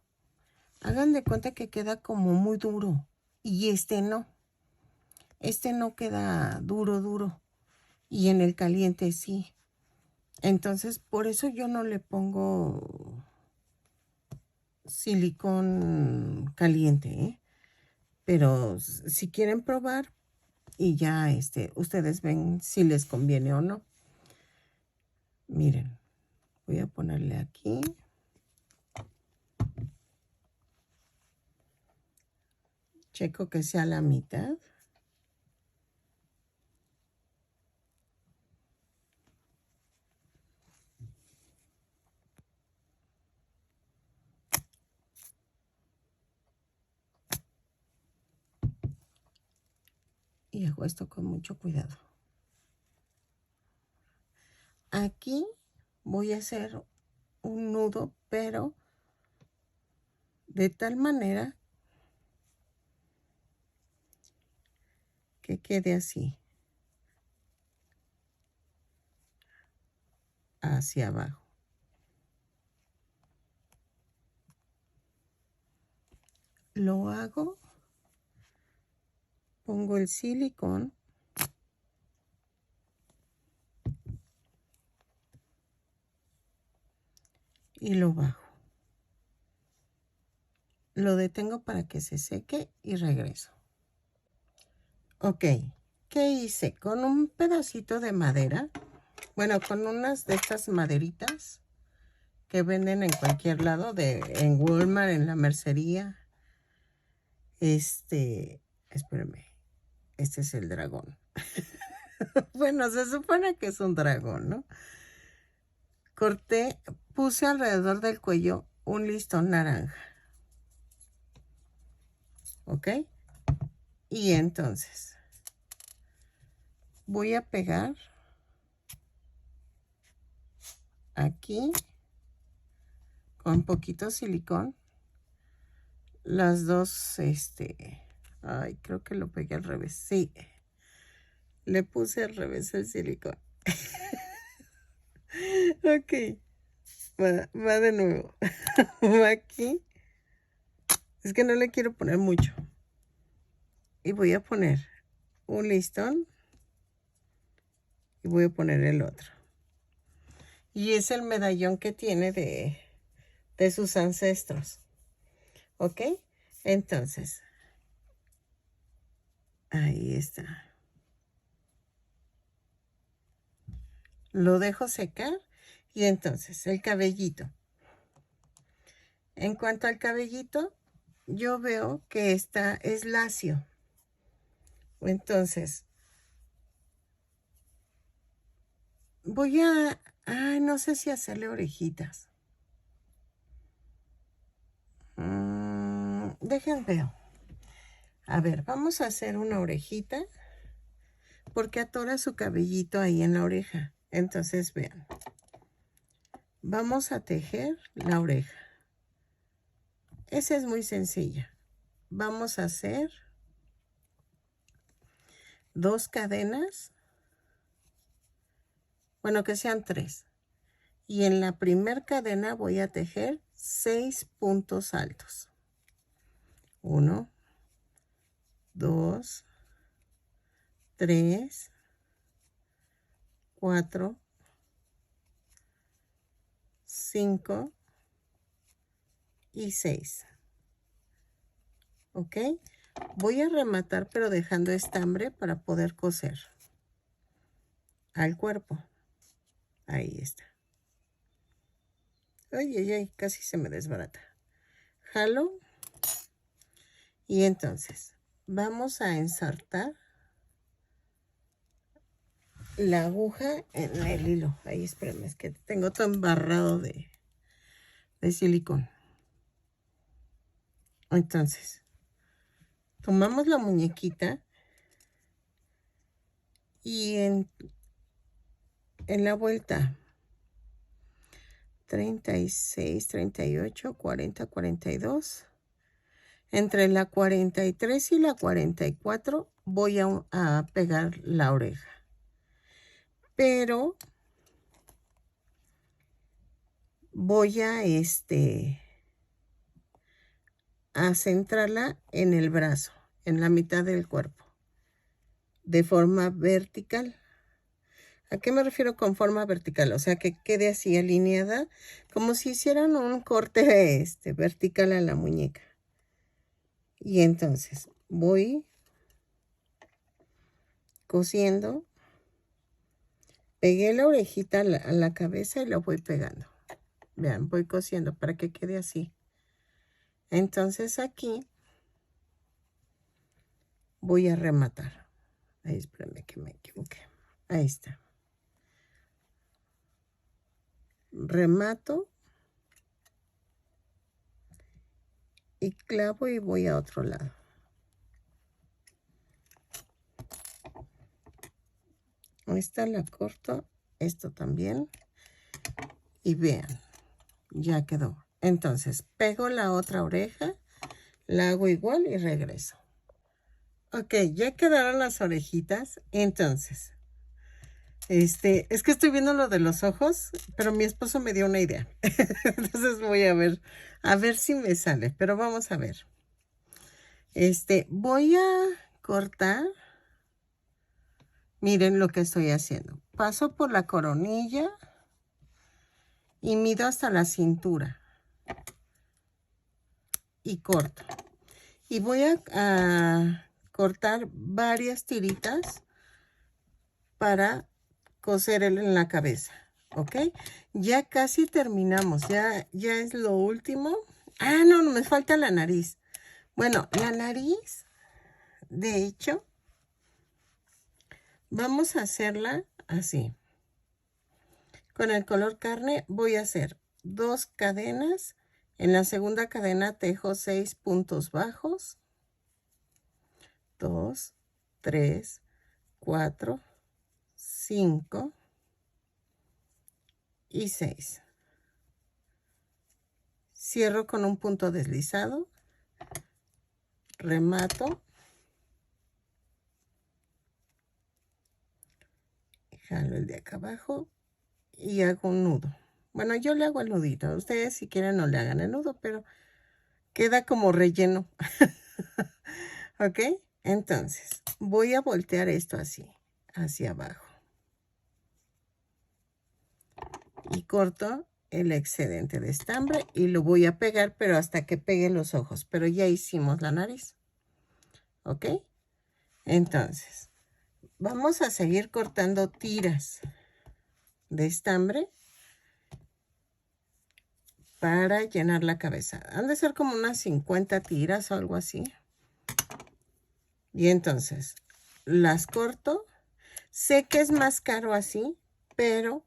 Hagan de cuenta que queda como muy duro. Y este no. Este no queda duro. Y en el caliente sí. Entonces, por eso yo no le pongo silicón caliente, ¿eh? Pero si quieren probar y ya ustedes ven si les conviene o no. Miren, voy a ponerle aquí. Checo que sea la mitad. Y hago esto con mucho cuidado. Aquí voy a hacer un nudo, pero de tal manera que quede así, hacia abajo. Lo hago, pongo el silicón y lo bajo. Lo detengo para que se seque y regreso. Ok, ¿qué hice? Con un pedacito de madera, bueno, con unas de estas maderitas que venden en cualquier lado, en Walmart, en la mercería. Espérame, este es el dragón. Bueno, se supone que es un dragón, ¿no? Corté, puse alrededor del cuello un listón naranja. ¿Ok? Y entonces voy a pegar aquí con poquito silicón las dos, ay, creo que lo pegué al revés. Sí, le puse al revés el silicón. Ok, va de nuevo. Va aquí. Es que no le quiero poner mucho. Y voy a poner un listón y voy a poner el otro. Y es el medallón que tiene de sus ancestros. ¿Ok? Entonces, ahí está. Lo dejo secar y entonces el cabellito. En cuanto al cabellito, yo veo que es lacio. Entonces, voy a, ay, no sé si hacerle orejitas. dejen veo. A ver, vamos a hacer una orejita porque atora su cabellito ahí en la oreja. Entonces, vean. Vamos a tejer la oreja. Esa es muy sencilla. Vamos a hacer 2 cadenas. Bueno, que sean 3. Y en la primera cadena voy a tejer 6 puntos altos. 1, 2, 3, 4, 5 y 6. ¿Ok? Voy a rematar pero dejando estambre para poder coser al cuerpo. Ahí está. Ay, ay, ay, casi se me desbarata. Jalo. Y entonces vamos a ensartar la aguja en el hilo. Ahí, espérame, es que tengo todo embarrado de silicón. Entonces, tomamos la muñequita y en la vuelta 36, 38, 40, 42. Entre la 43 y la 44 voy a pegar la oreja. Pero voy a centrarla en el brazo, en la mitad del cuerpo, de forma vertical. ¿A qué me refiero con forma vertical? O sea, que quede así alineada, como si hicieran un corte vertical a la muñeca. Y entonces voy cosiendo. Pegué la orejita a la cabeza y la voy pegando. Vean, voy cosiendo para que quede así. Entonces aquí voy a rematar. Ahí, espérame que me equivoqué. Ahí está. Remato. Y clavo y voy a otro lado. Esta la corto. Esto también. Y vean, ya quedó. Entonces, pego la otra oreja. La hago igual y regreso. Ok, ya quedaron las orejitas. Entonces, es que estoy viendo lo de los ojos, pero mi esposo me dio una idea. Entonces voy a ver si me sale, pero vamos a ver. Voy a cortar. Miren lo que estoy haciendo. Paso por la coronilla y mido hasta la cintura. Y corto. Y voy a cortar varias tiritas para coser en la cabeza. ¿Ok? Ya casi terminamos. Ya es lo último. Ah, no, me falta la nariz. Bueno, la nariz, de hecho, vamos a hacerla así. Con el color carne voy a hacer 2 cadenas. En la segunda cadena tejo 6 puntos bajos. 2, 3, 4, 5 y 6. Cierro con un punto deslizado. Remato. Jalo el de acá abajo y hago un nudo. Bueno, yo le hago el nudito. Ustedes si quieren no le hagan el nudo, pero queda como relleno. ¿Ok? Entonces, voy a voltear esto así, hacia abajo. Y corto el excedente de estambre y lo voy a pegar, pero hasta que pegue los ojos. Pero ya hicimos la nariz. ¿Ok? Entonces, vamos a seguir cortando tiras de estambre para llenar la cabeza. Han de ser como unas 50 tiras o algo así. Y entonces, las corto. Sé que es más caro así, pero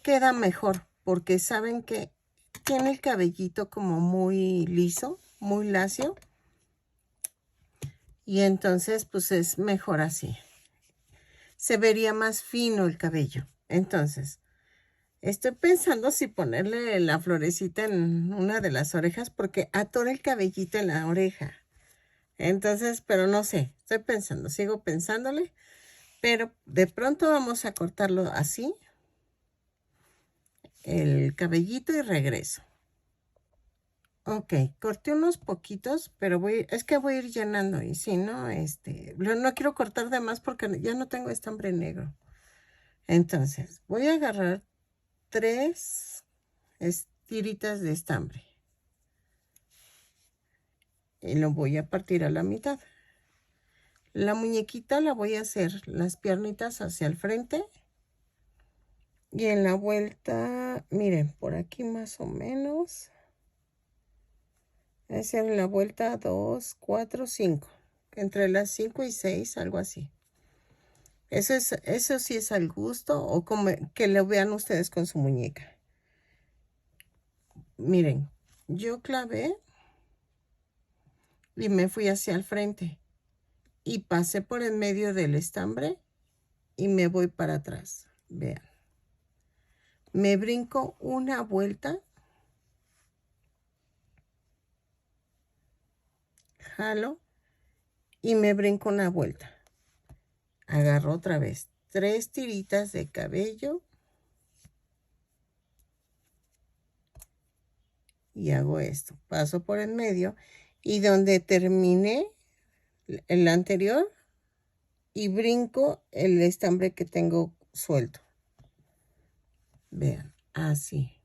queda mejor porque saben que tiene el cabellito como muy liso. muy lacio. Y entonces pues es mejor así. Se vería más fino el cabello. Entonces, estoy pensando si ponerle la florecita en una de las orejas porque atora el cabellito en la oreja. Entonces, pero no sé, estoy pensando, sigo pensándole. Pero de pronto vamos a cortarlo así, el cabellito y regreso. Ok, corté unos poquitos, pero es que voy a ir llenando y si no, no quiero cortar de más porque ya no tengo estambre negro. Entonces, voy a agarrar 3 tiritas de estambre y lo voy a partir a la mitad. La muñequita la voy a hacer las piernitas hacia el frente y en la vuelta, miren, por aquí más o menos. Hacer la vuelta 2, 4, 5. Entre las 5 y 6, algo así. Eso sí es al gusto o como que lo vean ustedes con su muñeca. Miren, yo clavé y me fui hacia el frente y pasé por en medio del estambre y me voy para atrás. Vean. Me brinco una vuelta. Jalo y me brinco una vuelta. Agarro otra vez 3 tiritas de cabello y hago esto. Paso por en medio y donde terminé el anterior y brinco el estambre que tengo suelto. Vean, así.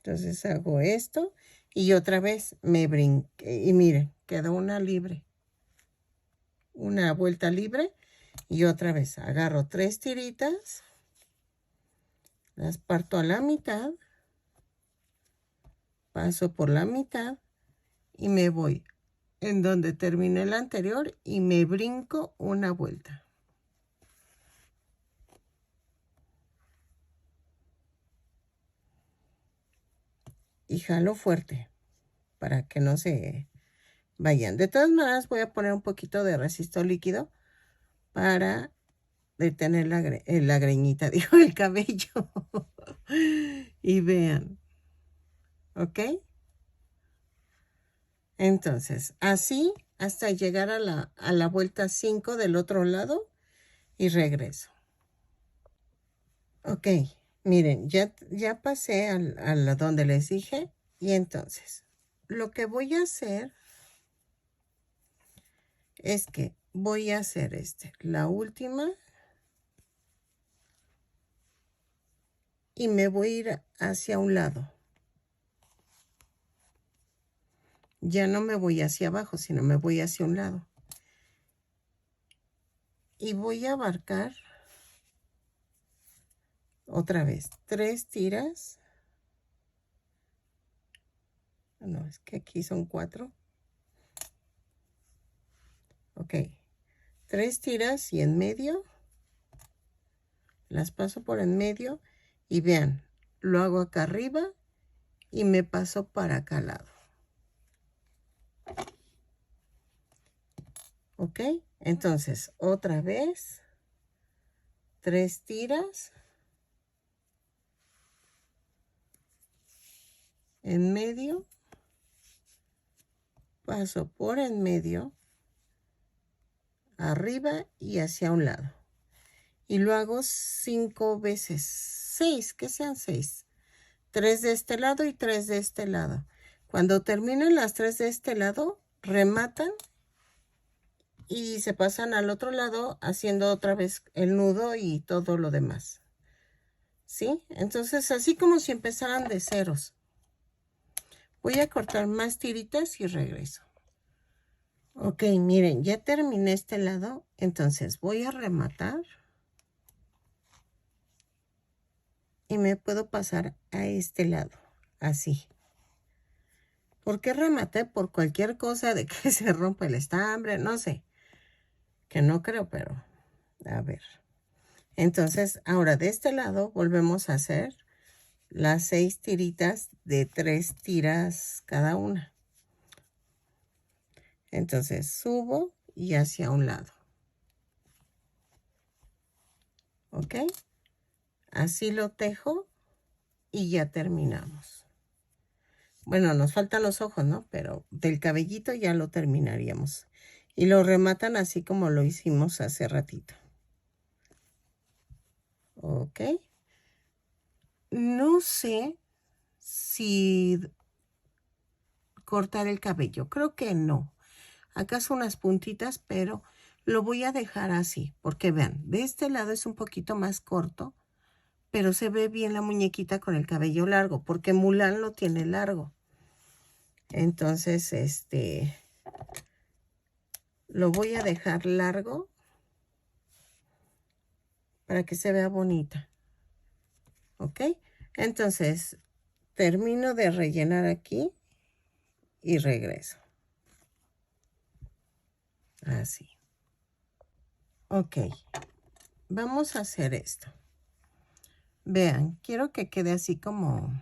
Entonces hago esto y otra vez me brinqué y miren, quedó una libre. Una vuelta libre y otra vez agarro 3 tiritas, las parto a la mitad, paso por la mitad y me voy en donde terminé el anterior y me brinco una vuelta. Y jalo fuerte para que no se vayan. De todas maneras voy a poner un poquito de resistor líquido para detener la greñita, digo, el cabello. Y vean, ¿ok? Entonces, así hasta llegar a la vuelta 5 del otro lado y regreso. Ok, miren, ya pasé a donde les dije y entonces lo que voy a hacer es que voy a hacer la última y me voy a ir hacia un lado. Ya no me voy hacia abajo, sino me voy hacia un lado. Y voy a abarcar otra vez 3 tiras. No, es que aquí son 4. Ok, 3 tiras y en medio. Las paso por en medio y vean, lo hago acá arriba y me paso para acá al lado. Ok, entonces otra vez 3 tiras en medio, paso por en medio, arriba y hacia un lado. Y lo hago 5 veces, 6, que sean 6. 3 de este lado y 3 de este lado. Cuando terminen las 3 de este lado, rematan y se pasan al otro lado haciendo otra vez el nudo y todo lo demás. ¿Sí? Entonces, así como si empezaran de ceros. Voy a cortar más tiritas y regreso. Ok, miren, ya terminé este lado. Entonces, voy a rematar. Y me puedo pasar a este lado. Así. ¿Por qué rematé? Por cualquier cosa de que se rompa el estambre. No sé. Que no creo, pero a ver. Entonces, ahora de este lado volvemos a hacer las 6 tiritas de 3 tiras cada una. Entonces, subo y hacia un lado. ¿Ok? Así lo tejo y ya terminamos. Bueno, nos faltan los ojos, ¿no? Pero del cabellito ya lo terminaríamos. Y lo rematan así como lo hicimos hace ratito. ¿Ok? No sé si cortar el cabello. Creo que no. Acaso unas puntitas, pero lo voy a dejar así. Porque vean, de este lado es un poquito más corto, pero se ve bien la muñequita con el cabello largo, porque Mulan lo tiene largo. Entonces, lo voy a dejar largo para que se vea bonita. ¿Ok? Entonces, termino de rellenar aquí y regreso. Así. Ok. Vamos a hacer esto. Vean, quiero que quede así como...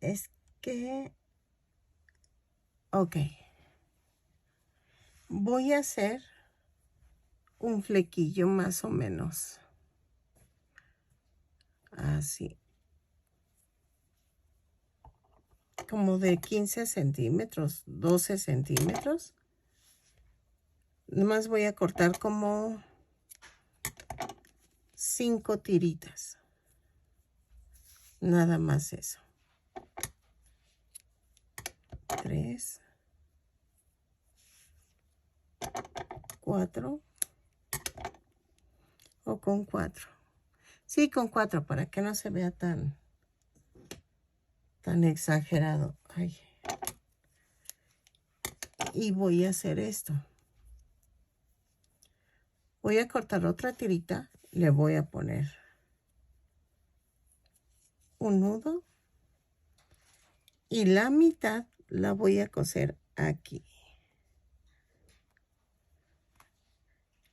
Es que... Ok. Voy a hacer un flequillo más o menos. Así. Como de 15 centímetros, 12 centímetros. Nomás voy a cortar como 5 tiritas. Nada más eso. 3, 4 o con 4. Sí, con 4 para que no se vea tan exagerado. Ay. Y voy a hacer esto. Voy a cortar otra tirita. Le voy a poner un nudo. Y la mitad la voy a coser aquí.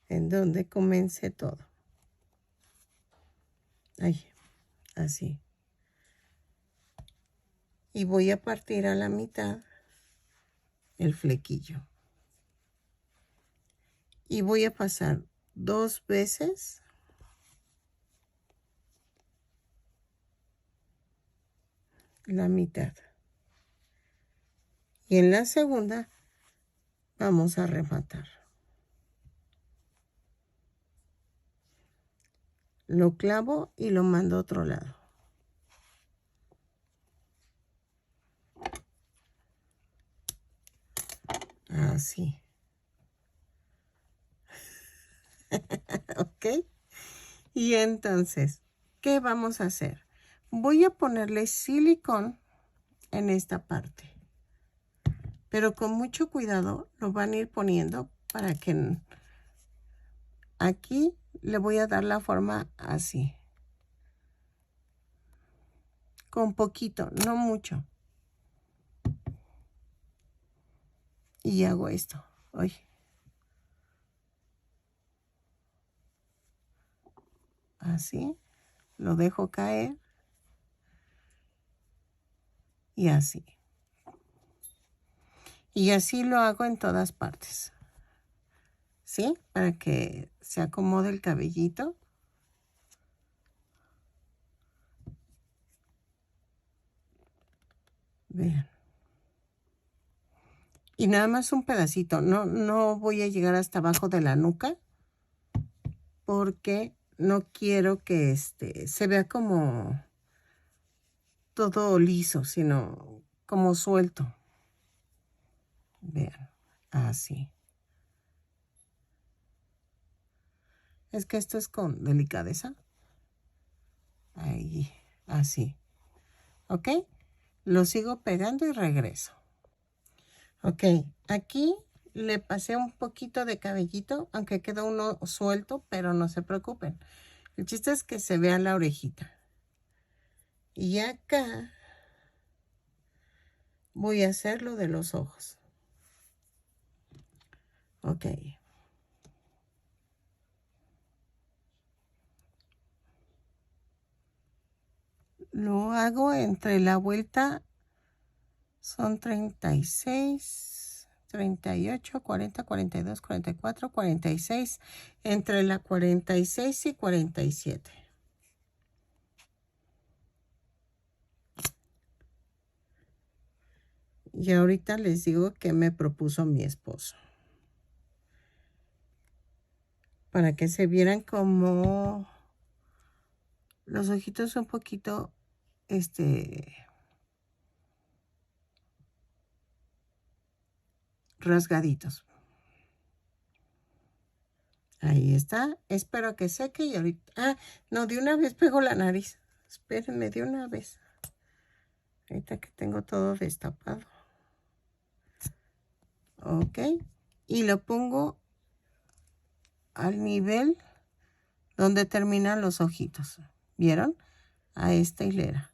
En donde comencé todo. Ahí, así. Y voy a partir a la mitad el flequillo. Y voy a pasar 2 veces la mitad. Y en la segunda vamos a rematar. Lo clavo y lo mando a otro lado. Así. ¿Ok? Y entonces, ¿qué vamos a hacer? Voy a ponerle silicón en esta parte. Pero con mucho cuidado lo van a ir poniendo para que aquí le voy a dar la forma así. Con poquito, no mucho. Y hago esto. Oye. Así. Lo dejo caer. Y así. Y así lo hago en todas partes. ¿Sí? Para que se acomode el cabellito. Vean. Y nada más un pedacito. No voy a llegar hasta abajo de la nuca. Porque no quiero que se vea como todo liso, sino como suelto. Vean. Así. Es que esto es con delicadeza. Ahí. Así. ¿Ok? Lo sigo pegando y regreso. Ok, aquí le pasé un poquito de cabellito, aunque quedó uno suelto, pero no se preocupen. El chiste es que se vea la orejita. Y acá voy a hacer lo de los ojos. Ok. lo hago entre la vuelta, son 36, 38, 40, 42, 44, 46, entre la 46 y 47. Y ahorita les digo que me propuso mi esposo. Para que se vieran como los ojitos un poquito, rasgaditos. Ahí está. Espero que seque y ahorita... Ah, no, de una vez pego la nariz. Espérenme, de una vez. Ahorita que tengo todo destapado. Ok. Y lo pongo al nivel donde terminan los ojitos. ¿Vieron? A esta hilera.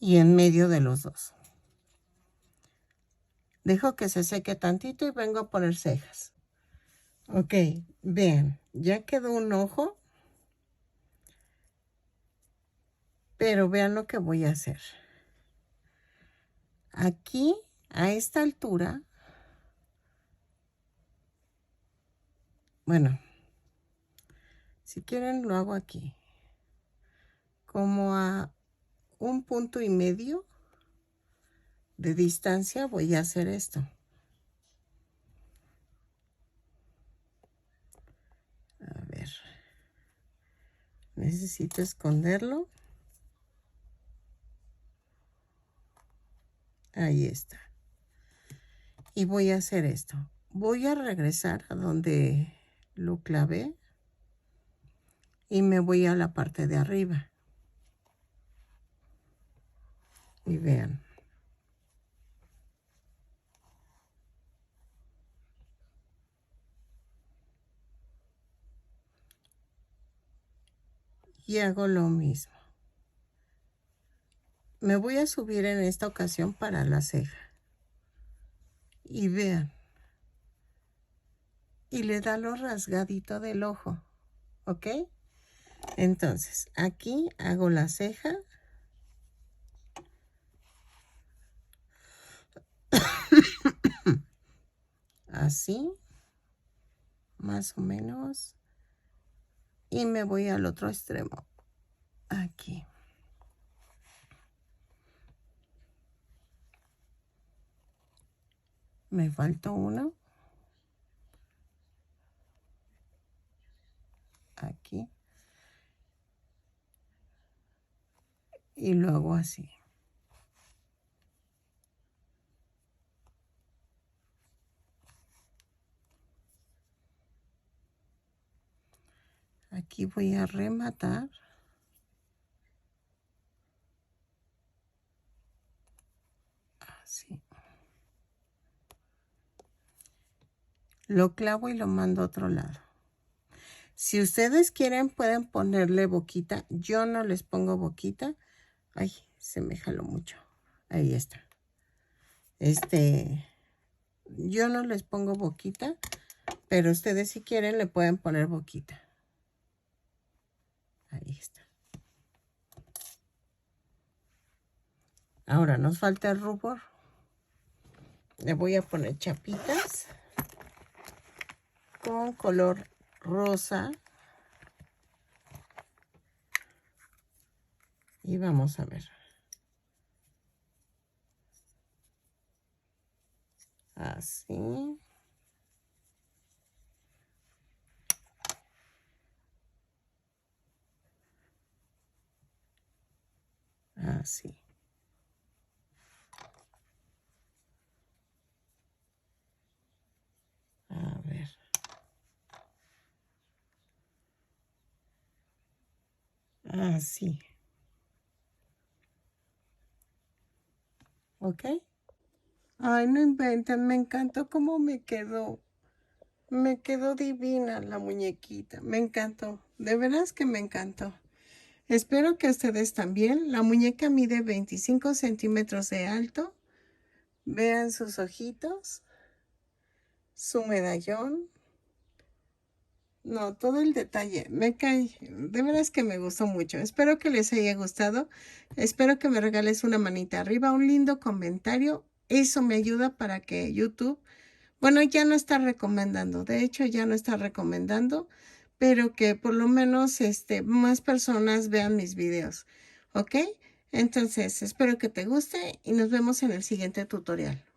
Y en medio de los dos. Dejo que se seque tantito y vengo a poner cejas. Ok, vean, ya quedó un ojo. Pero vean lo que voy a hacer. Aquí, a esta altura, bueno, si quieren lo hago aquí. Como a 1,5 puntos de distancia voy a hacer esto. A ver. Necesito esconderlo. Ahí está. Y voy a hacer esto. Voy a regresar a donde lo clavé. Y me voy a la parte de arriba. Y vean. Y hago lo mismo. Me voy a subir en esta ocasión para la ceja. Y vean. Y le da lo rasgadito del ojo. ¿Ok? Entonces, aquí hago la ceja. Así. Más o menos. Y me voy al otro extremo. Aquí. Me faltó uno. Aquí. Y lo hago así. Aquí voy a rematar. Así. Lo clavo y lo mando a otro lado. Si ustedes quieren, pueden ponerle boquita. Yo no les pongo boquita. Ay, se me jaló mucho. Ahí está. Yo no les pongo boquita, pero ustedes si quieren le pueden poner boquita. Ahí está. Ahora nos falta el rubor. Le voy a poner chapitas con color rosa. Y vamos a ver. Así. Así. A ver. Así. ¿Ok? Ay, no inventen, me encantó cómo me quedó. Me quedó divina la muñequita. Me encantó. De veras que me encantó. Espero que ustedes también. La muñeca mide 25 centímetros de alto. Vean sus ojitos. Su medallón. No, todo el detalle. Me cae. De veras que me gustó mucho. Espero que les haya gustado. Espero que me regales una manita arriba, un lindo comentario. Eso me ayuda para que YouTube, bueno, ya no está recomendando. De hecho, ya no está recomendando, pero que por lo menos más personas vean mis videos. ¿Ok? Entonces, espero que te guste y nos vemos en el siguiente tutorial.